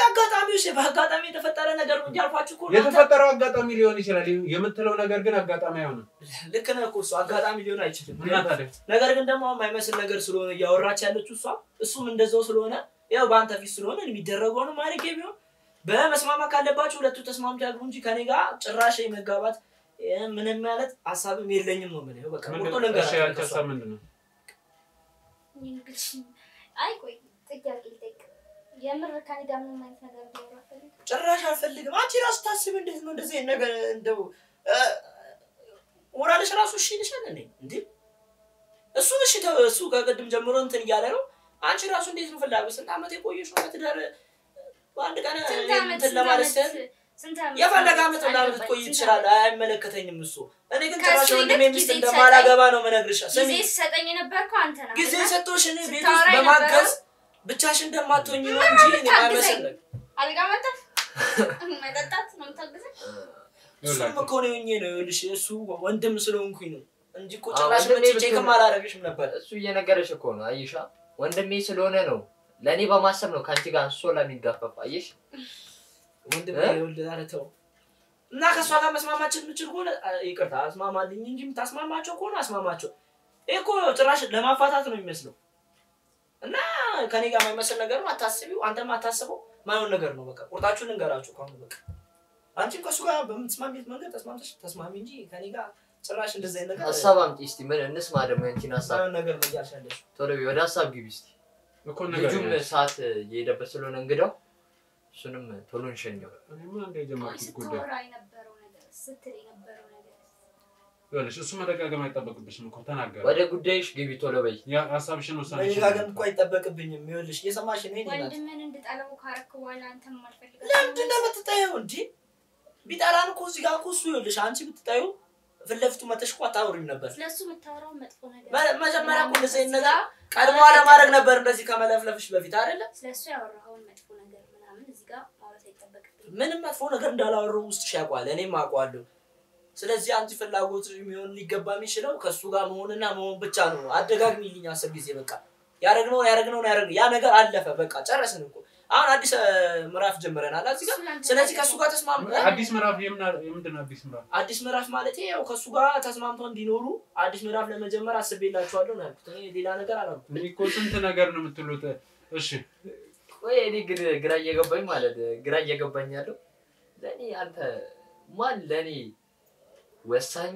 አጋጣሚው በአጋጣሚ የተፈጠረ ነገር ነው ያልኳችሁ እኮ የተፈጠረው አጋጣሚ ሊሆን ይችላል የምትለው ነገር ግን አጋጣሚ አይሆንም ልክ ነው እኮ እሱ አጋጣሚ ሊሆን አይችልም እና ታዲያ ነገር ግን ደግሞ የማይመስል ነገር ስለሆነ ያወራች ያለችው እሱም እንደዛው ስለሆነ ያው ባንተ ፊት ስለሆነ የሚደረገው ነው ማለት ቢሆን በመስማማት ካለባችሁ ሁለቱ ተስማምተው ያግቡ እንጂ ከኔ ጋር ጭራሽ የመጋባት ምንም ማለት ሐሳብም የለኝም ነው ማለት በቃ ቁርጦ ነገር እሺ አንተ ሐሳብ ምንድነው እንግዲህ አይ ቆይ ጥያቄ ልጠይቅ የምር ከኔ ጋር ምን ማለት ነገር ቢያወራፈልኝ ጭራሽ አልፈልግም አንቺ ራስ ታስብ እንዴት ነው እንደዚህ ነገር እንደው ወራለሽ ራሱ እሺ ልሻል እንዴ እሱ ከቀድም ጀምሮ እንትን እያለ ነው አንቺ ራሱ እንዴት ነው ፍላጎት ስንት አመት የቆየሽ ነው ትዳር በአንድ ቀን እንትን ለማለት የፈለገ አመት ምናምን ቆይ ይችላል አይመለከተኝም እሱ እኔ ግን ጭራሽ ወንድሜ ሚስት እንደማላገባ ነው መነግርሻ ጊዜ ሰጠኝ ነበርኩ አንተ ነው ጊዜ ሰጥቶሽ እኔ ቤት ውስጥ በማገዝ ብቻሽ እንደማትሆኚ ነው እንጂ እኔ ማይመስል አልጋ መጠጣት ነው የምታግዘኝ እሱም እኮ ነው ልሽ እሱ ወንድም ስለሆንኩኝ ነው እንጂ እኮ ጭራሽ ቼክም አላደረግሽም ነበር እሱ እየነገረሽ እኮ ነው አይሻ ወንድሜ ስለሆነ ነው ለኔ በማሰብ ነው ካንቺ ጋር ሶላ የሚጋፈፍ አይሽ ወንድሜ ወልዳለተው እና ከሷ ጋር መስማማችን ምችል ሆነ ይቅርታ አስማማልኝ እንጂ ምታስማማቸው ሆነ አስማማቸው እኮ ጭራሽ ለማፋታት ነው የሚመስለው እና ከኔ ጋር ማይመስል ነገር ነው አታስቢው አንተም አታስበው ማይሆን ነገር ነው በቃ ቁርጣችሁን እንገራችሁ ካሁን በቃ አንቺም ከሱ ጋር በምትስማሚት መንገድ ተስማሚ እንጂ ከኔ ጋር ጭራሽ እንደዚህ አይነት ነገር ሐሳብ አምጪ እስቲ ምን እንስማ ደግሞ አንቺን ሐሳብ ነገር ነው ያልሻለሽ ቶሎ ወደ ሐሳብ ግቢ እስቲ እኮ ነገር ልጁም ሰዓት እየሄደበት ስለሆነ እንግዳው እሱንም ቶሎ እንሸኘው እኔማ እንደ ጀማርኩት ጉዳይ ስትወራይ ነበረው ነገር ስትል ነበረው ነገር ይኸውልሽ እሱ መደጋገም አይጠበቅብሽም እኮ ተናገረ ወደ ጉዳይሽ ግቢ ቶሎ በይ ያ ሐሳብሽን ወሳኔሽ መደጋገም እኮ አይጠበቅብኝም ይኸውልሽ የሰማሽ ነው ይሄን ወንድምን እንድጣለው ካረክ በኋላ አንተም አልፈልግም ለምን እንደምትጣየው እንዴ ቢጣላን እኮ እዚህ ጋር እኮ እሱ ይኸውልሽ አንቺ ብትጣዩ ፍለፍቱ መተሽ እኮ አታወሪም ነበር ስለሱ የምታወራው መጥፎ ነገር መጀመሪያ እኮ እንደዚህ ነገር ቀድሞ አለማድረግ ነበር እንደዚህ ከመለፍለፍሽ በፊት አይደለ ስለሱ ያወራው መጥፎ ነገር ምናምን እዚህ ጋር ማውራት አይጠበቅብኝም ምንም መጥፎ ነገር እንዳላወራው ውስጥሽ ያውቃል እኔም አውቃለሁ ስለዚህ አንቺ ፍላጎት የሚሆን ሊገባ የሚችለው ከሱ ጋር መሆንና መሆን ብቻ ነው አደጋግሚልኝ 10 ጊዜ በቃ ያረግነው ያ ነገር አለፈ በቃ ጨረስን እኮ አሁን አዲስ ምዕራፍ ጀምረናል እዚህ ጋር ስለዚህ ከሱ ጋር ተስማምተን አዲስ ምዕራፍ የምንድነው አዲስ ምዕራፍ ማለት ያው ከሱ ጋር ተስማምተው እንዲኖሩ አዲስ ምዕራፍ ለመጀመር አስቤላችኋለሁ ነው ያልኩት እኔ ሌላ ነገር አላልኩም እኮ ስንት ነገር ነው የምትሉት እሺ ወይ እኔ ግራ እየገባኝ ያለው ለኔ አንተ ማን ለኔ ወሳኝ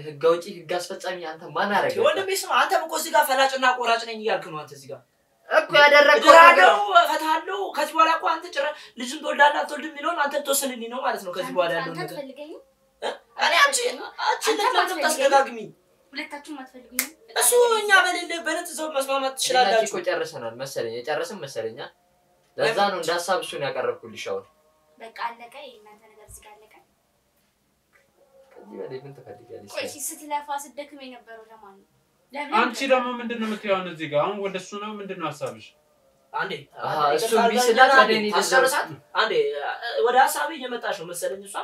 ህግ አውጪ ህግ አስፈጻሚ አንተ ማን አረገ ወንድሜ ስማ አንተም እኮ እዚህ ጋር ፈላጭና ቆራጭ ነኝ እያልክ ነው አንተ እዚህ ጋር እኮ ያደረከው ነገር ፈታለው ከዚህ በኋላ እኮ አንተ ጭራ ልጅን ትወልዳለህ አትወልድም የሚለውን አንተ ተወሰንልኝ ነው ማለት ነው ከዚህ በኋላ ያለው ነገር እኔ አንቺ ለምን ታስደጋግሚ ሁለታችሁም አትፈልጉኝ እሱ እኛ በሌለበት ዘው መስማማት ትችላላችሁ እኮ ጨርሰናል መሰለኝ የጨረስን መሰለኛ ለዛ ነው እንዳሳብ እሱን ያቀርብኩልሽ አሁን በቃ አለቀ የእናንተ ነገር እዚህ ጋር አለቀ ከዚህ በላይ ምን ትፈልጊያለሽ ቆይ ስትለፋ ስትደክም የነበረው ለማን ነው አንቺ ደግሞ ምንድነው የምትያው እዚህ ጋር አሁን ወደሱ ነው ምንድነው ሐሳብሽ አንዴ እሱ ቢስላት አደኒ ተሰረሳት አንዴ ወደ ሐሳቤ እየመጣሽ ነው መሰለኝ እሷ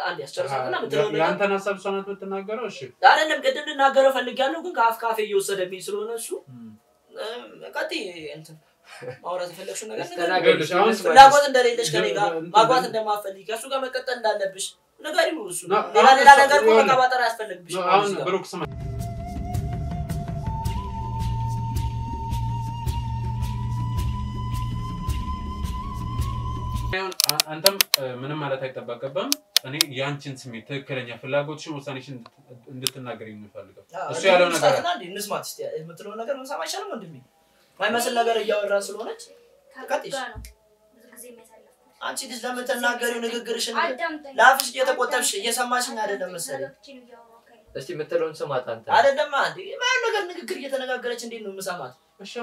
አንዴ አስጨርሳትና ምትለው ነገር ያንተን ሐሳብ ሷናት ምትናገረው እሺ አይደለም ቅድም ልናገረው ፈልጋለሁ ግን ካፌ እየወሰደብኝ ስለሆነ እሱ ቀጥይ እንትን ማውራት የፈለግሽው ነገር ፍላጎት እንደሌለሽ ከኔ ጋር ማግባት እንደማፈልግ ከሱ ጋር መቀጠል እንዳለብሽ ነገሪው እሱ ሌላ ነገር እኮ መቀባጠር አያስፈልግብሽ አሁን ብሩክ ስማ አንተም ምንም ማለት አይተባከበም እኔ ያንቺን ስሜት ትክክለኛ ፍላጎትሽን ወሳኔሽን እንድትናገሪኝ እንፈልጋለሁ እሱ ያለው ነገር እንስማት እስቲ የምትለው ነገር ምን ሰማሽ ነው ወንድሜ ማይመስል ነገር እያወራ ስለሆነች ተቀጥሽ ብዙ ጊዜ የሚያሳልፈው አንቺ ልጅ ለምን ተናገሪው ንግግርሽን ላፍሽ እየተቆጠብሽ እየሰማሽኝ አይደለም መሰለኝ እስቲ የምትለውን ስማት አንተ አይደለም አንዴ ማን ነገር ንግግር እየተነጋገረች እንዴት ነው የምሰማት እሺ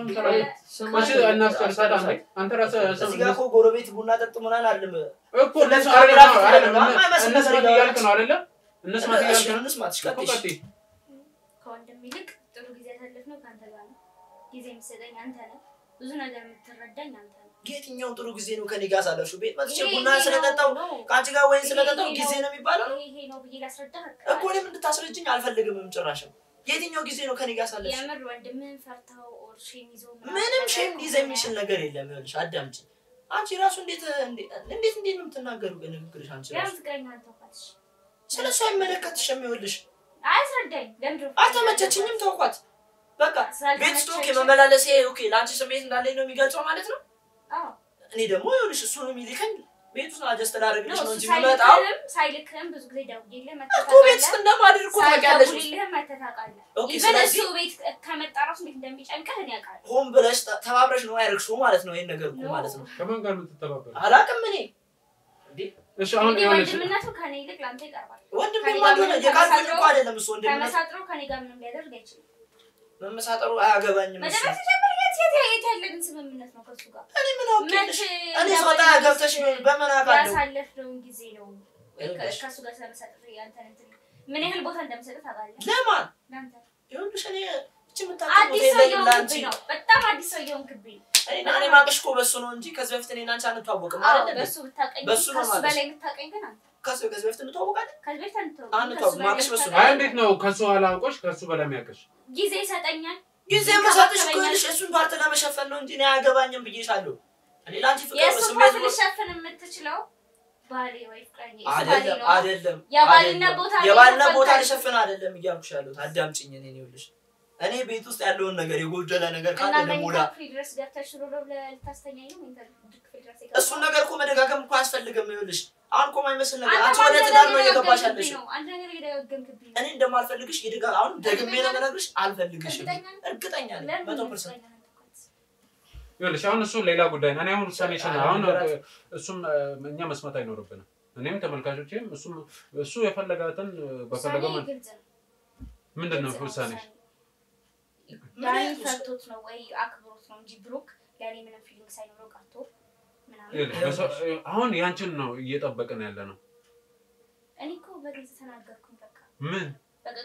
ስማሽ እናስጨርሳት አንተ ራስህ እዚህ ጋር እኮ ጎረቤት ቡና ጠጡ ምናምን አይደለም እኮ አይደለም እነስማት እያልክ ነው አይደለ እነስማት እያልክ ነው እነስማት ሽቀጥሽ ከወንድም ይልቅ ጥሩ ጊዜ ያሳለፍነው ካንተ ጋር ነው ጊዜ የምትሰጠኝ አንተ ነህ ብዙ ነገር የምትረዳኝ አንተ ነህ የትኛው ጥሩ ጊዜ ነው ከኔ ጋር ሳለሽው ቤት መጥቼ ቡና ስለጠጣው ካንቺ ጋር ወይን ስለጠጣው ጊዜ ነው የሚባለው ይሄ ነው ብዬ ላስረዳህ እኮ እኔም እንድታስረጅኝ አልፈልግም ጭራሽ የትኛው ጊዜ ነው ከኔ ጋር ሳለሽ የምር ወንድምህን ፈርተው ኦር ሼም ይዞ ምንም ሼም ሊይዝ የሚችል ነገር የለም ይኸውልሽ አዳምጪ አንቺ ራሱ እንዴት ነው የምትናገሩ በንግግርሽ አንቺ ራሱ ያምስገኛ አንተፋትሽ ስለሱ አይመለከትሽም ይኸውልሽ አያስረዳኝ ለምድር አልተመቸችኝም ተውኳት በቃ ቤት ስቶክ የመመላለስ ኦኬ ላንቺ ስሜት እንዳለኝ ነው የሚገልጸው ማለት ነው አዎ እኔ ደግሞ ይኸውልሽ እሱ ነው የሚልከኝ ቤት ውስጥ አጀስት ላደርግልሽ ነው እንጂ የሚመጣው ሳይልክም ብዙ ጊዜ ደውዬልህ መተታቃለህ እኮ ቤት ውስጥ እንደማድር እኮ ታውቂያለሽ ደውዬልህ መተታቃለህ ኦኬ ስለዚህ ቤት ከመጣ ራሱ እንዴት እንደሚጨንቀህ እኔ አውቃለሁ ሆም ብለሽ ተባብረሽ ነው ያደርግሽው ማለት ነው ይሄን ነገር እኮ ማለት ነው ከማን ጋር የምትተባበረው አላውቅም እኔ እንዴ እሺ አሁን ይኸውልሽ ወንድምነቱ ከኔ ይልቅ ላንተ ይቀርባል ወንድም ማለት ነው የካልኩኝ እኮ አይደለም እሱ ወንድም ከመሳጥሮ ከኔ ጋር ምንም ሊያደርግ አይችልም መመሳጠሩ አያገባኝም እሱ የት ያለን ስምምነት ነው ከሱ ጋር እኔ ምን አውቄልሽ እኔ ሰውታ ገብተሽ በመና ጋር ያሳለፍነው ጊዜ ነው ከሱ ጋር ስለመሰጠት ያንተን እንትን ምን ያህል ቦታ እንደምሰጠት ታውቃለህ ለማን ላንተ ይኸውልሽ እኔ እቺ አዲስ ሰው የሆንክብኝ ነው በጣም አዲስ ሰው የሆንክብኝ እኔ ማቅሽ እኮ በሱ ነው እንጂ ከዚህ በፊት እኔና አንቺ አንተዋወቅም አይደል በሱ ብታቀኝ በሱ ነው ማለት በላይ የምታቀኝ ግን አንተ ከዚህ በፊት እንተዋወቃለን ከዚህ በፊት አንተዋወቅ ማቅሽ በሱ አይ እንዴት ነው ከሱ አላውቆሽ ከሱ በላይ የሚያውቅሽ ጊዜ ይሰጠኛል ጊዜ መሰጥሽ እኮ ልሽ እሱን ፓርት ለመሸፈን ነው እንጂ እኔ አያገባኝም ብዬሻለሁ እኔ ላንቺ ፍቅር የሱ ስሜት ፓርት ልሸፍን የምትችለው ባሌ ወይ ፍቅረኛ አይደለም የባልና ቦታ ልሸፍን አይደለም እያልኩሽ ያለሁት አዳምጪኝ እኔ ይኸውልሽ እኔ ቤት ውስጥ ያለውን ነገር የጎደለ ነገር ካለ ደሞላ ድረስ ገብተሽ ሮሮ ለታስተኛኝ ነው እሱን ነገር እኮ መደጋገም እኮ አያስፈልግም ይኸውልሽ አሁን እኮ የማይመስል ነገር አንቺ ወደ ትዳር ነው እየገባሽ ያለሽ አንተ ነገር እየደጋገምክብኝ እኔ እንደማልፈልግሽ አሁን ደግሜ ነው የምነግርሽ አልፈልግሽም እርግጠኛ ነኝ 100% ይኸውልሽ አሁን እሱ ሌላ ጉዳይ ነው እኔ አሁን ውሳኔሽን አሁን እሱም እኛ መስማት አይኖርብንም እኔም ተመልካቾቼም እሱ የፈለጋትን በፈለገው ምንድነው ውሳኔሽ ዳኒ ፈርቶት ነው ወይ አክብሮት ነው እንጂ ብሩክ ያኔ ምንም ፊሊንግ ሳይኖረው ቀርቶ ምናምን አሁን ያንቺን ነው እየጠበቀን ያለ ነው እኔ እኮ በግልጽ ተናገርኩኝ በቃ ምን በቃ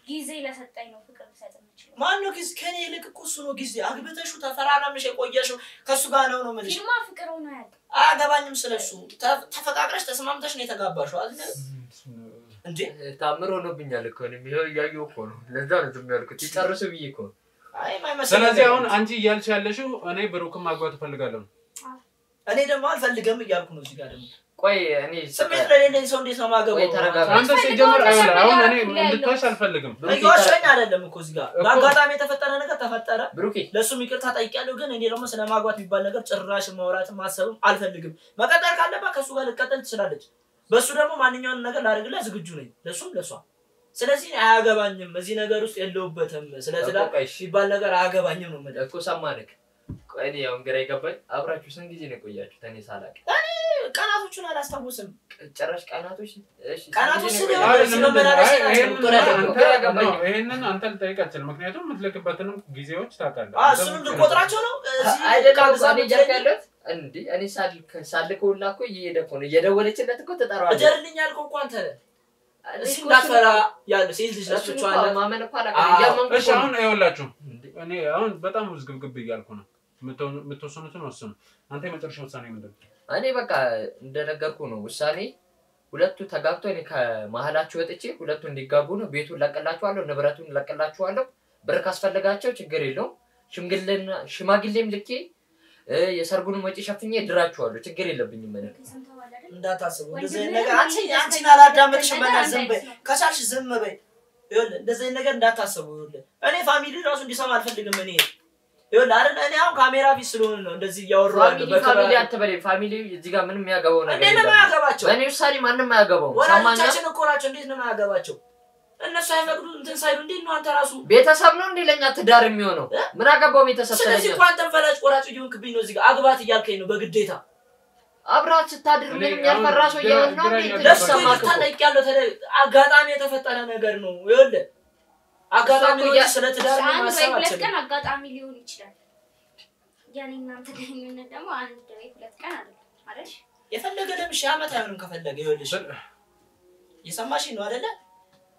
ጊዜ ለሰጠኝ ነው ፍቅር ሰጠኝ ነው ማን ነው ጊዜ ከኔ ይልቅ እኮ እሱ ነው ጊዜ አግብተሽው ተፈራራምሽ የቆየሽው ከሱ ጋር ነው ማለት ፊልማ ፍቅር ሆነ ያለው አያገባኝም ስለሱ ተፈቃቅረሽ ተስማምተሽ ነው የተጋባሽው አይደል እንዴ ታምሮ ሆኖብኛል እኮ ነው ይሄው ያየው እኮ ነው ለዛ ነው ዝም ያልኩት ይጨርሱ ብዬ እኮ አይ ማይመስል ስለዚህ አሁን አንቺ እያልሽ ያለሽው እኔ ብሩክን ማግባት እፈልጋለሁ እኔ ደግሞ አልፈልግም እያልኩ ነው እዚህ ጋር ደግሞ ቆይ እኔ ስሜት ለሌለኝ ሰው እንዴት ነው ማገባው ቆይ ተረጋጋ አንተ ሲጀምር አሁን እኔ እንድታሽ አልፈልግም አይዋሽኝ አይደለም እኮ እዚህ ጋር በአጋጣሚ የተፈጠረ ነገር ተፈጠረ ብሩኬ ለሱም ይቅርታ ጠይቄያለሁ ግን እኔ ደግሞ ስለማግባት የሚባል ነገር ጭራሽ ማውራትም ማሰብም አልፈልግም መቀጠል ካለባት ከሱ ጋር ልቀጠል ትችላለች በሱ ደግሞ ማንኛውንም ነገር ላደርግላት ዝግጁ ነኝ ለሱም ለሷ ስለዚህ አያገባኝም እዚህ ነገር ውስጥ የለውበትም ስለዚህ ይባል ነገር አያገባኝም ነው ማለት እኮ ሰማንክ ቆይ ያው እንግራ ይገባኝ አብራችሁ ስንት ጊዜ ነው ቆያችሁ ተኔ ሳላቅ ቀናቶቹን አላስታውስም ጭራሽ ቀናቶች እሺ ቀናቶች ይሄንን አንተ ልጠይቃችሁ ምክንያቱም የምትልክበትንም ጊዜዎች ታውቃለህ እሱንም ልቆጥራቸው ነው አይደለም ዛሬ ጀርካለት እንዴ እኔ ሳልከውላ እኮ እየሄደ እኮ ነው እየደወለችለት እኮ ተጠራዋለች እጀርልኝ ያልከው እኮ አንተ እዚህ እንዳትፈራ ያለ ሴት ልጅ ናቸዋለህ ማመን እኮ አላውቅም እሺ አሁን ይኸውላችሁ እኔ አሁን በጣም ውዝግብግብ እያልኩ ነው የምትወስኑትን ወስኑ አንተ የመጨረሻ ውሳኔ ምንድን ነው እኔ በቃ እንደነገርኩ ነው ውሳኔ ሁለቱ ተጋብተው እኔ ከመሃላችሁ ወጥቼ ሁለቱ እንዲጋቡ ነው ቤቱን ለቀላችኋለሁ ንብረቱን ለቀላችኋለሁ ብር ካስፈልጋቸው ችግር የለውም ሽምግልና ሽማግሌም ልኬ የሰርጉን ወጪ ሸፍኜ ድራችኋለሁ ችግር የለብኝም ማለት እንዳታስቡ እንደዚህ ነገር አንቺን አላዳመጥሽም ዝም በይ ከቻልሽ ዝም በይ ይኸውልህ እንደዚህ ነገር እንዳታስቡ ይኸውልህ እኔ ፋሚሊ ራሱ እንዲሰማ አልፈልግም እኔ ይኸውልህ አይደል እኔ አሁን ካሜራ ፊት ስለሆነ ነው እንደዚህ ያወራው ፋሚሊ አትበለኝ ፋሚሊ እዚህ ጋር ምንም ያገባው ነገር የለም እንዴት ነው ያገባቸው በእኔ ውሳኔ ማንንም ያገባው ወላጆቻችን እኮ ናቸው እንዴት ነው ያገባቸው እነሱ አይፈቅዱ እንትን ሳይሉ እንዴት ነው አንተ ራሱ ቤተሰብ ነው እንዴ ለኛ ትዳር የሚሆነው ምን አገባው ቤተሰብ ስለኛ ስለዚህ ቋንተን ፈላጭ ቆራጭ ይሁንክብኝ ነው እዚህ ጋር አግባት እያልከኝ ነው በግዴታ አብራት ስታድር ምንም ያልፈራሰው ይሄን ነው እንዴ ለሰማክ ታጠቂያለሁ አጋጣሚ የተፈጠረ ነገር ነው ይኸውልህ አጋጣሚ ነው ስለ ትዳር ማሰባቸው ለቀን አጋጣሚ ሊሆን ይችላል ያኔ እናንተ ግንኙነት ደግሞ አንድ ወይ ሁለት ቀን አይደል የፈለገ ለምሽ አመት አይሆንም ከፈለገ ይኸውልሽ የሰማሽ ነው አይደለ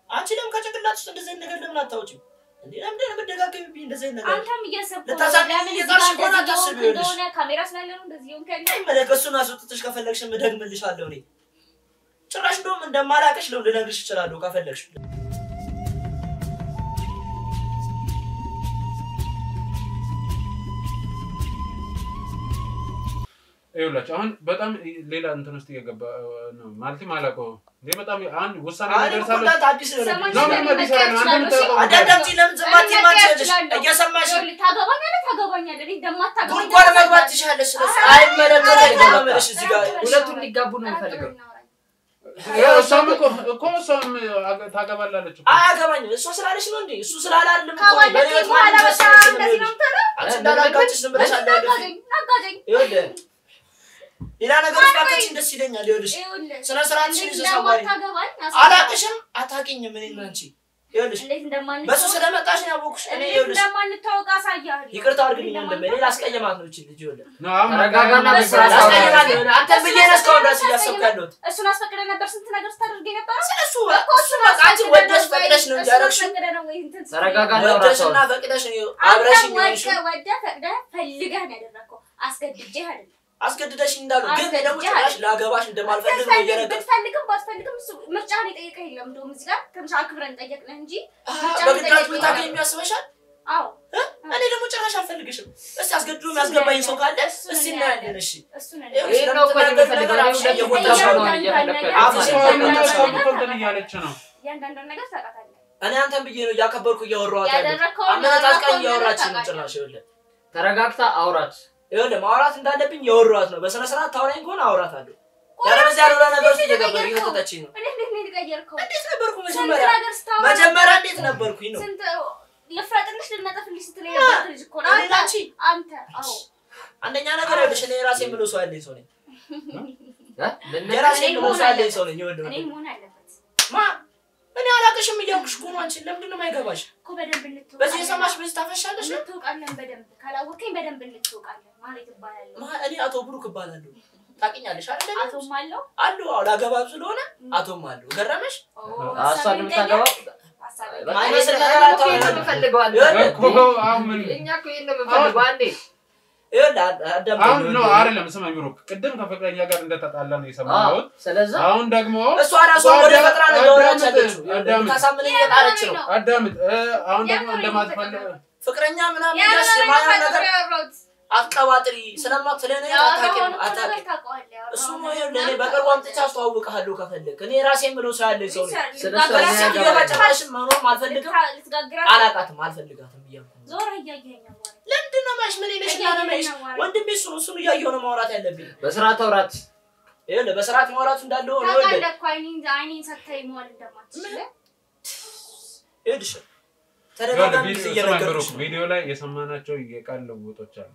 አንቺ ለምን ከጭንቅላትሽ እንደዚህ ነገር ለምን አታውጪም እንዴ ለምን እንደምደጋገምብኝ እንደዚህ ነገር አንተም እየሰበው ለታሳቢኝ እየታሽ ቆና ታስብ ይኸውልሽ እንደሆነ ካሜራ ስላለ ነው እንደዚህ ይሆንከኝ መለከሱን አስወጥተሽ ከፈለግሽ መደግምልሻለሁ እኔ ጭራሽ እንደውም እንደማላቀሽ ነው ልነግርሽ እችላለሁ ከፈለግሽ ይኸውላችሁ አሁን በጣም ሌላ እንትን ውስጥ እየገባ ነው ማለት ማላቀው በጣም አንድ ውሳኔ ደርሳለሁ አዲስ ነው አዳዳምጪ ለምን ዝማት ይማችልሽ እየሰማሽ ታገባኛለህ እንደማታገባኝ ጉርጓር መግባት ትችላለሽ አይመለከተኝም ማመለሽ እዚህ ጋር ሁለቱን ሊጋቡ ነው የምፈልገው እሷም እኮ እሷም ታገባላለች እኮ አያገባኝም እሷ ስላለሽ ነው እንዴ እሱ ስላለ አይደለም እኮ በሌት ማለት ነው እንደዚህ ነው ተራ አንቺ እንዳላጋጭሽ ነው ብለሽ አላገኝ ይኸውልህ ሌላ ነገር ባከች ደስ ይለኛል ይኸውልሽ ስለ ስራችን ተሰማሪ አላቅሽም አታቂኝም ምን እንጂ ይኸውልሽ በሱ ስለመጣሽ ነው ያወኩሽ እኔ ይኸውልሽ እንደማንታወቅ አሳያለሁ ይቅርታ አድርግልኝ እንደምን ሌላ አስቀየማት ነው እቺ ልጅ ይኸውልህ ተረጋጋና አስቀየማት አንተ ብዬነስ ከወራስ ያሰብካለሁት እሱን አስፈቅደ ነበር ስንት ነገር ስታደርግ ነበር ስለሱ አንቺ ወደሽ ፈቅደሽ ነው ያደረግሽ ተረጋጋና ወደሽና ፈቅደሽ ነው አብረሽኝ ነው ወደ ፈቅደ ፈልገህ ነው ያደረከው አስገድጄህ አይደል አስገድደሽ እንዳሉ ግን ደግሞ ጭራሽ ላገባሽ እንደማልፈልግ ነው እየነገርኩሽ ፈልግም ባስፈልግም ምርጫህን ይጠይቀህ የለም እንደውም እዚህ ጋር ትንሽ አክብረን ጠየቅን እንጂ በግዳጅ ምታገኝ የሚያስበሻል አዎ እኔ ደግሞ ጭራሽ አልፈልግሽም እስቲ አስገድዶ የሚያስገባኝ ሰው ካለ እስቲ እናያለን እሺ እሱ ነው ይሄ ነው ነገር እያለች ነው ያንዳንዱን ነገር ታውቃታለህ እኔ አንተን ብዬ ነው ያከበርኩ እያወራኋት ያለው አመናታስቀኝ እያወራች ነው ጭራሽ ይኸውልህ ተረጋግታ አውራት ይኸውልህ ማውራት እንዳለብኝ ያወራኋት ነው በስነ ስርዓት ታውራኝ ከሆነ አውራታለሁ ያለበዚያ ያለው ነገር ውስጥ እየገባኝ እየተጠችኝ ነው እንዴት ነው የቀየርከው እንዴት ነበርኩ መጀመሪያ እንዴት ነበርኩኝ ነው ስንት ለፍራጥልሽ ልናጠፍልሽ ስትለኝ ነበር ልጅ እኮ ነው አንተ አዎ አንደኛ ነገር ይኸውልሽ እኔ ራሴ የምለው ሰው ያለኝ ሰው ነኝ የራሴ የምለው ሰው ያለኝ ሰው ነኝ ይኸውልህ እኔ መሆን አለበት ማ እኔ አላቅሽም እያልኩሽ እኮ ነው አንቺ ለምንድን ነው የማይገባሽ እኮ በደንብ እንተውቃለን በዚህ የሰማሽ በዚህ ታፈሻለሽ እንተውቃለን በደንብ ካላወቀኝ በደንብ እንተውቃለን ማለት ይባላል እኔ አቶ ብሩክ እባላለሁ ታውቂኛለሽ አይደል አቶም አለው አሉ ላገባብ ስለሆነ አቶም አሉ ገረመሽ አሳንም ታገባው ማይነስ ነገር አታውቅም ፈልገዋለሁ እኮ አሁን እኛ እኮ ይሄን ነው የምፈልገው አንዴ አሁን ነው አይደለም ስማ ብሩክ ቅድም ከፍቅረኛ ጋር እንደተጣላ ነው የሰማሁት ስለዚህ አሁን ደግሞ እሷ ራሷ ወደ ፈጥራ ነው ያወራቻለችው ታሳምነኝ እየጣረች ነው አዳምጥ አሁን ደግሞ እንደማትፈልግ ፍቅረኛ ምናምን ያስ ማየው ነገር አቀባጥሪ ስለማትለኔ አታውቂም እሱ ነው ለኔ በቅርቡ አምጥቼ አስተዋውቅሃለሁ ከፈለክ እኔ ራሴ ምለው ሰው ያለኝ ሰው ነኝ ስለዚህ የባጨራሽ መኖር ማልፈልግም አላቃትም አልፈልጋትም ይያም ዞር እያየኸኝ ነው ለምንድን ነው ማሽ ምን ይለሽ ያለ ማሽ ወንድሜ እሱን እያየሁ ነው ማውራት ያለብኝ በስርዓት አውራት ይኸውልህ በስርዓት ማውራቱ እንዳለው ነው ይኸውልህ አይኔን ሰታይ መዋል እንደማትችል ይኸውልሽ ተረጋጋሚ እየነገርኩሽ ቪዲዮ ላይ የሰማናቸው የቃል ልውጦች አሉ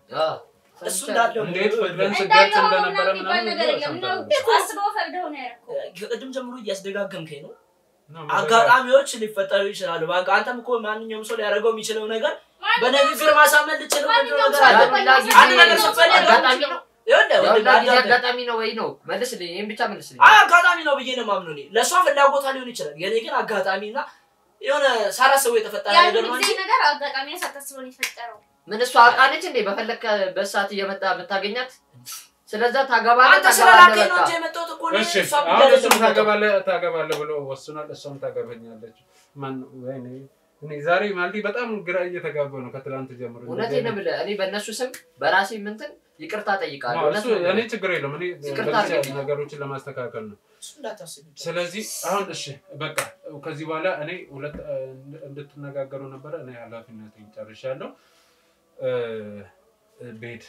እሱ እንዳለው እንዴት ፍቅርን ስጋት እንደነበረ ምናምን አስበው ፈቅደው ነው ያልኩት ቅድም ጀምሮ እያስደጋገምከኝ ነው አጋጣሚዎች ሊፈጠሩ ይችላሉ በቃ አንተም እኮ ማንኛውም ሰው ሊያደርገው የሚችለው ነገር በንግግር ማሳመን ልችል ነገር አለ አንድ ነገር ሰፈለ አጋጣሚ ነው ይኸውልህ አጋጣሚ ነው ወይ ነው መልስልኝ ይሄን ብቻ መልስልኝ አጋጣሚ ነው ብዬ ነው ማምነው እኔ ለሷ ፍላጎታ ሊሆን ይችላል የኔ ግን አጋጣሚና የሆነ ሳራሰው የተፈጠረ ነገር ነው እንጂ ነገር አጋጣሚ ሳታስበው ነው የተፈጠረው ምን እሷ አቃነች እንዴ በፈለከ በሳት እየመጣ ብታገኛት ስለዛ ታገባለህ አንተ ስለላከኝ ነው እንጂ የመጣሁት እኮ እሺ አሁን እሱም ታገባለህ ብሎ ወስኗል እሷም ታገበኛለች ማን ወይኔ እኔ ዛሬ ማለት በጣም ግራ እየተጋባሁ ነው ከትላንት ጀምሮ እውነቴን ነው ብለህ እኔ በእነሱ ስም በራሴ ምንትን ይቅርታ ጠይቃለሁ እኔ ችግር የለም እኔ ነገሮችን ለማስተካከል ነው ስለዚህ አሁን እሺ በቃ ከዚህ በኋላ እኔ ሁለት እንድትነጋገሩ ነበር እኔ ኃላፊነቴን ጨርሻለሁ ቤት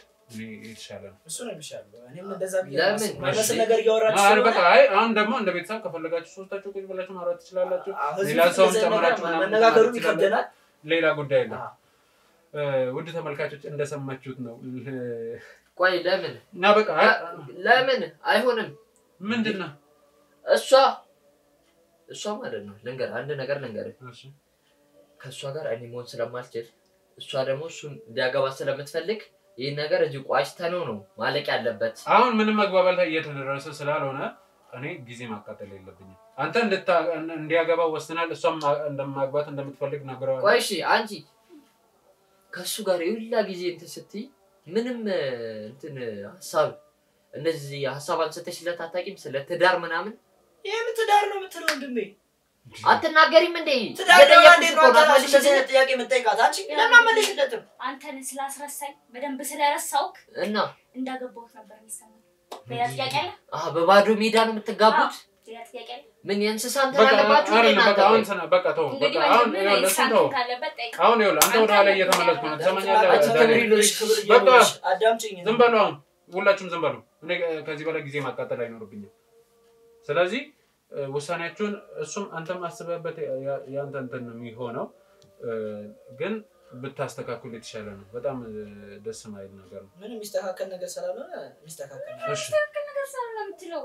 ይሻላል እሱ ነው የሚሻለው እኔም እንደዛ ቢያንስ ማይመስል ነገር ያወራችሁ ነው በቃ አይ አሁን ደግሞ እንደ ቤተሰብ ከፈለጋችሁ ሶስታችሁ ቁጭ ብላችሁ ማውራት ትችላላችሁ ሌላ ሰውም ጨምራችሁ መነጋገሩ ይከብደናል ሌላ ጉዳይ ነው ውድ ተመልካቾች እንደሰማችሁት ነው ቆይ ለምን እና በቃ ለምን አይሆንም ምንድነው እሷ ማለት ነው አንድ ነገር ልንገር እሺ ከሷ ጋር እኔ መሆን ስለማልችል እሷ ደግሞ እሱን እንዲያገባ ስለምትፈልግ ይሄ ነገር እዚህ ቋጭተነው ነው ማለቅ ያለበት አሁን ምንም መግባባት ላይ እየተደረሰ ስላልሆነ እኔ ጊዜ ማቃጠል የለብኝም አንተ እንዲያገባ ወስናል እሷም እንደማግባት እንደምትፈልግ ነገረው ቆይ እሺ አንቺ ከሱ ጋር ይሁላ ጊዜ ስትይ ምንም ሐሳብ እንደዚህ ሐሳብ አንስተሽለት አታቂም ስለ ትዳር ምናምን ይሄም ትዳር ነው የምትለው ወንድሜ አትናገሪም እንዴ ጥያቄ መጠይቃት አንቺ ለማመለሽለት አንተን ስላስረሳኝ በደንብ ስለረሳውክ እና እንዳገባሁት ነበር የሚሰማኝ ሌላ ጥያቄ አለ በባዶ ሜዳ ነው የምትጋቡት ሌላ ጥያቄ አለ ምን የእንስሳን ተላለባችሁ በቃ ተው በቃ አሁን ይኸውልህ አንተ ወደ ኋላ እየተመለስኩ ነው ተሰማኛለህ በቃ አዳምጪኝ ዝም በሉ አሁን ሁላችሁም ዝም በሉ እኔ ከዚህ በላይ ጊዜ ማቃጠል አይኖርብኝም ስለዚህ ውሳኔያችሁን እሱም አንተም አስበበት ያንተ እንትን ነው የሚሆነው ግን ብታስተካክሉ የተሻለ ነው በጣም ደስ ማይል ነገር ነው ምንም የሚስተካከል ነገር ስላልሆነ የሚስተካከል ነገር ስላልሆነ የምትለው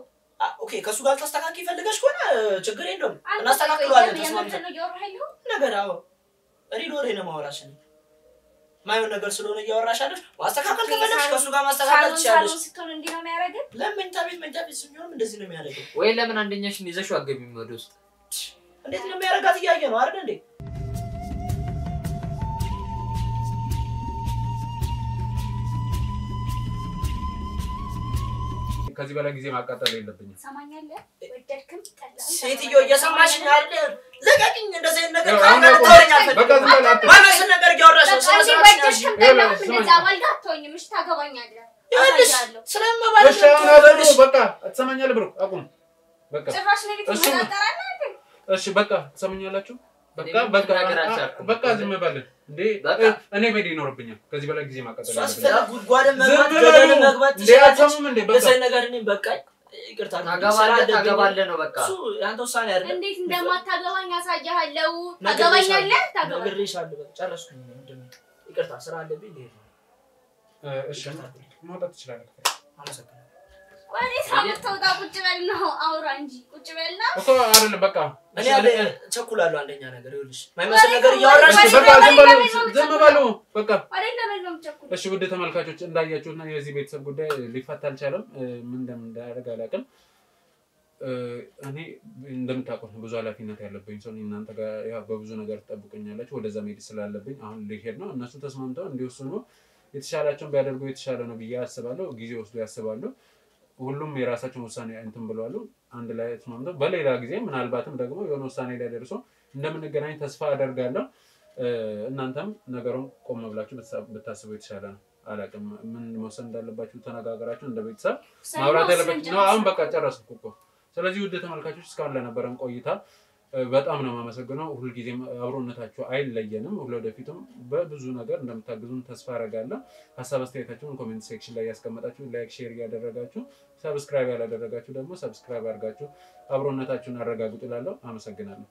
ኦኬ ከሱ ጋር ተስተካክል ይፈልገሽ ከሆነ ችግር የለውም እናስተካክለዋለን ተስማምተን ነገር አዎ ሪዶሬ ነው ማውራሽ ነው ማይሆን ነገር ስለሆነ እያወራሻለሽ ማስተካከል ከፈለግሽ ከሱ ጋር ማስተካከል ትችያለሽ ስትሆን እንዴ ነው የሚያደርገው ለምን ታቤት ሲሆንም እንደዚህ ነው የሚያደርገው ወይ ለምን አንደኛሽን ይዘሽው አገቢም ወደ ውስጥ እንዴት ነው የሚያደርጋት እያየ ነው አይደል እንዴ ከዚህ በላይ ጊዜ ማቃጠል የለብኝም ሰማኛለህ ወደድክም ጠላህ ሴትዮ እየሰማሽኝ አይደል ለቀቅኝ እንደዚህ ነገር ካናተውኛል በቃ ዝም በል ማነስ ነገር ያወራሽ ወደድክም ጠላህ እንደዛ ባልጋ አትሆኝም እሺ ታገባኛለህ ይኸውልሽ ስለማባል እሺ በቃ ትሰማኛለህ ብሩ አቁም በቃ ጭራሽ ነው ቤት ተጣጣራና እሺ በቃ ትሰማኛላችሁ በቃ ዝም በል እንዴ እኔ ቤት ይኖርብኛል ከዚህ በላይ ጊዜ ማቃጠል አስፈላጊ ጉድጓድ መግባት እንዴ እንዴ በቃ ነገር እኔ በቃ ይቅርታ ታገባለህ ነው በቃ እሱ ያንተ ውሳኔ አይደል እንዴት እንደማታገባኝ አሳያለሁ ታገባኛለህ ነግሬሻለሁ በቃ ጨረስኩኝ ይቅርታ ስራ አለብኝ ልሄድ ነው እሺ ማውጣት ትችላለህ አመሰግናለሁ ወዴ ሳምንት ቁጭ በል ነው አውራ እንጂ ቁጭ በልና እኮ አይደለም በቃ እኔ ቸኩላለሁ አንደኛ ነገር ይኸውልሽ ማይመስል ነገር ያወራሽ በቃ ዝም በሉ በቃ አይደለም ቸኩል እሺ ውድ ተመልካቾች እንዳያችሁና የዚህ ቤተሰብ ጉዳይ ሊፈታ አልቻለም ምን እንደምንዳረግ አላውቅም እኔ እንደምታውቁት ብዙ ኃላፊነት ያለብኝ ሰው እናንተ ጋር ያው በብዙ ነገር ተጠብቁኛላችሁ ወደዛ መሄድ ስላለብኝ አሁን ሊሄድ ነው እነሱ ተስማምተው እንዲወስኑ የተሻላቸውን ቢያደርጉ የተሻለ ነው ብዬ አስባለሁ ጊዜ ወስዶ ያስባሉ ሁሉም የራሳቸውን ውሳኔ እንትን ብለዋል አንድ ላይ ተስማምተው በሌላ ጊዜ ምናልባትም ደግሞ የሆነ ውሳኔ ላይ ደርሶ እንደምንገናኝ ተስፋ አደርጋለሁ እናንተም ነገሩን ቆም ብላችሁ ብታስቡ የተሻለ ነው አላውቅም ምን መወሰን እንዳለባችሁ ተነጋገራችሁ እንደ ቤተሰብ ማውራት ያለባችሁ ነው አሁን በቃ ጨረስኩ እኮ ስለዚህ ውድ ተመልካቾች እስካሁን ለነበረን ቆይታ በጣም ነው ማመሰግነው ሁሉ ጊዜም አብሮነታችሁ አይለየንም ወደፊትም በብዙ ነገር እንደምታግዙን ተስፋ አደርጋለሁ ሐሳብ አስተያየታችሁን ኮሜንት ሴክሽን ላይ ያስቀምጣችሁ ላይክ ሼር ያደረጋችሁ ሰብስክራይብ ያላደረጋችሁ ደግሞ ሰብስክራይብ አድርጋችሁ አብሮነታችሁን አረጋግጡላለሁ አመሰግናለሁ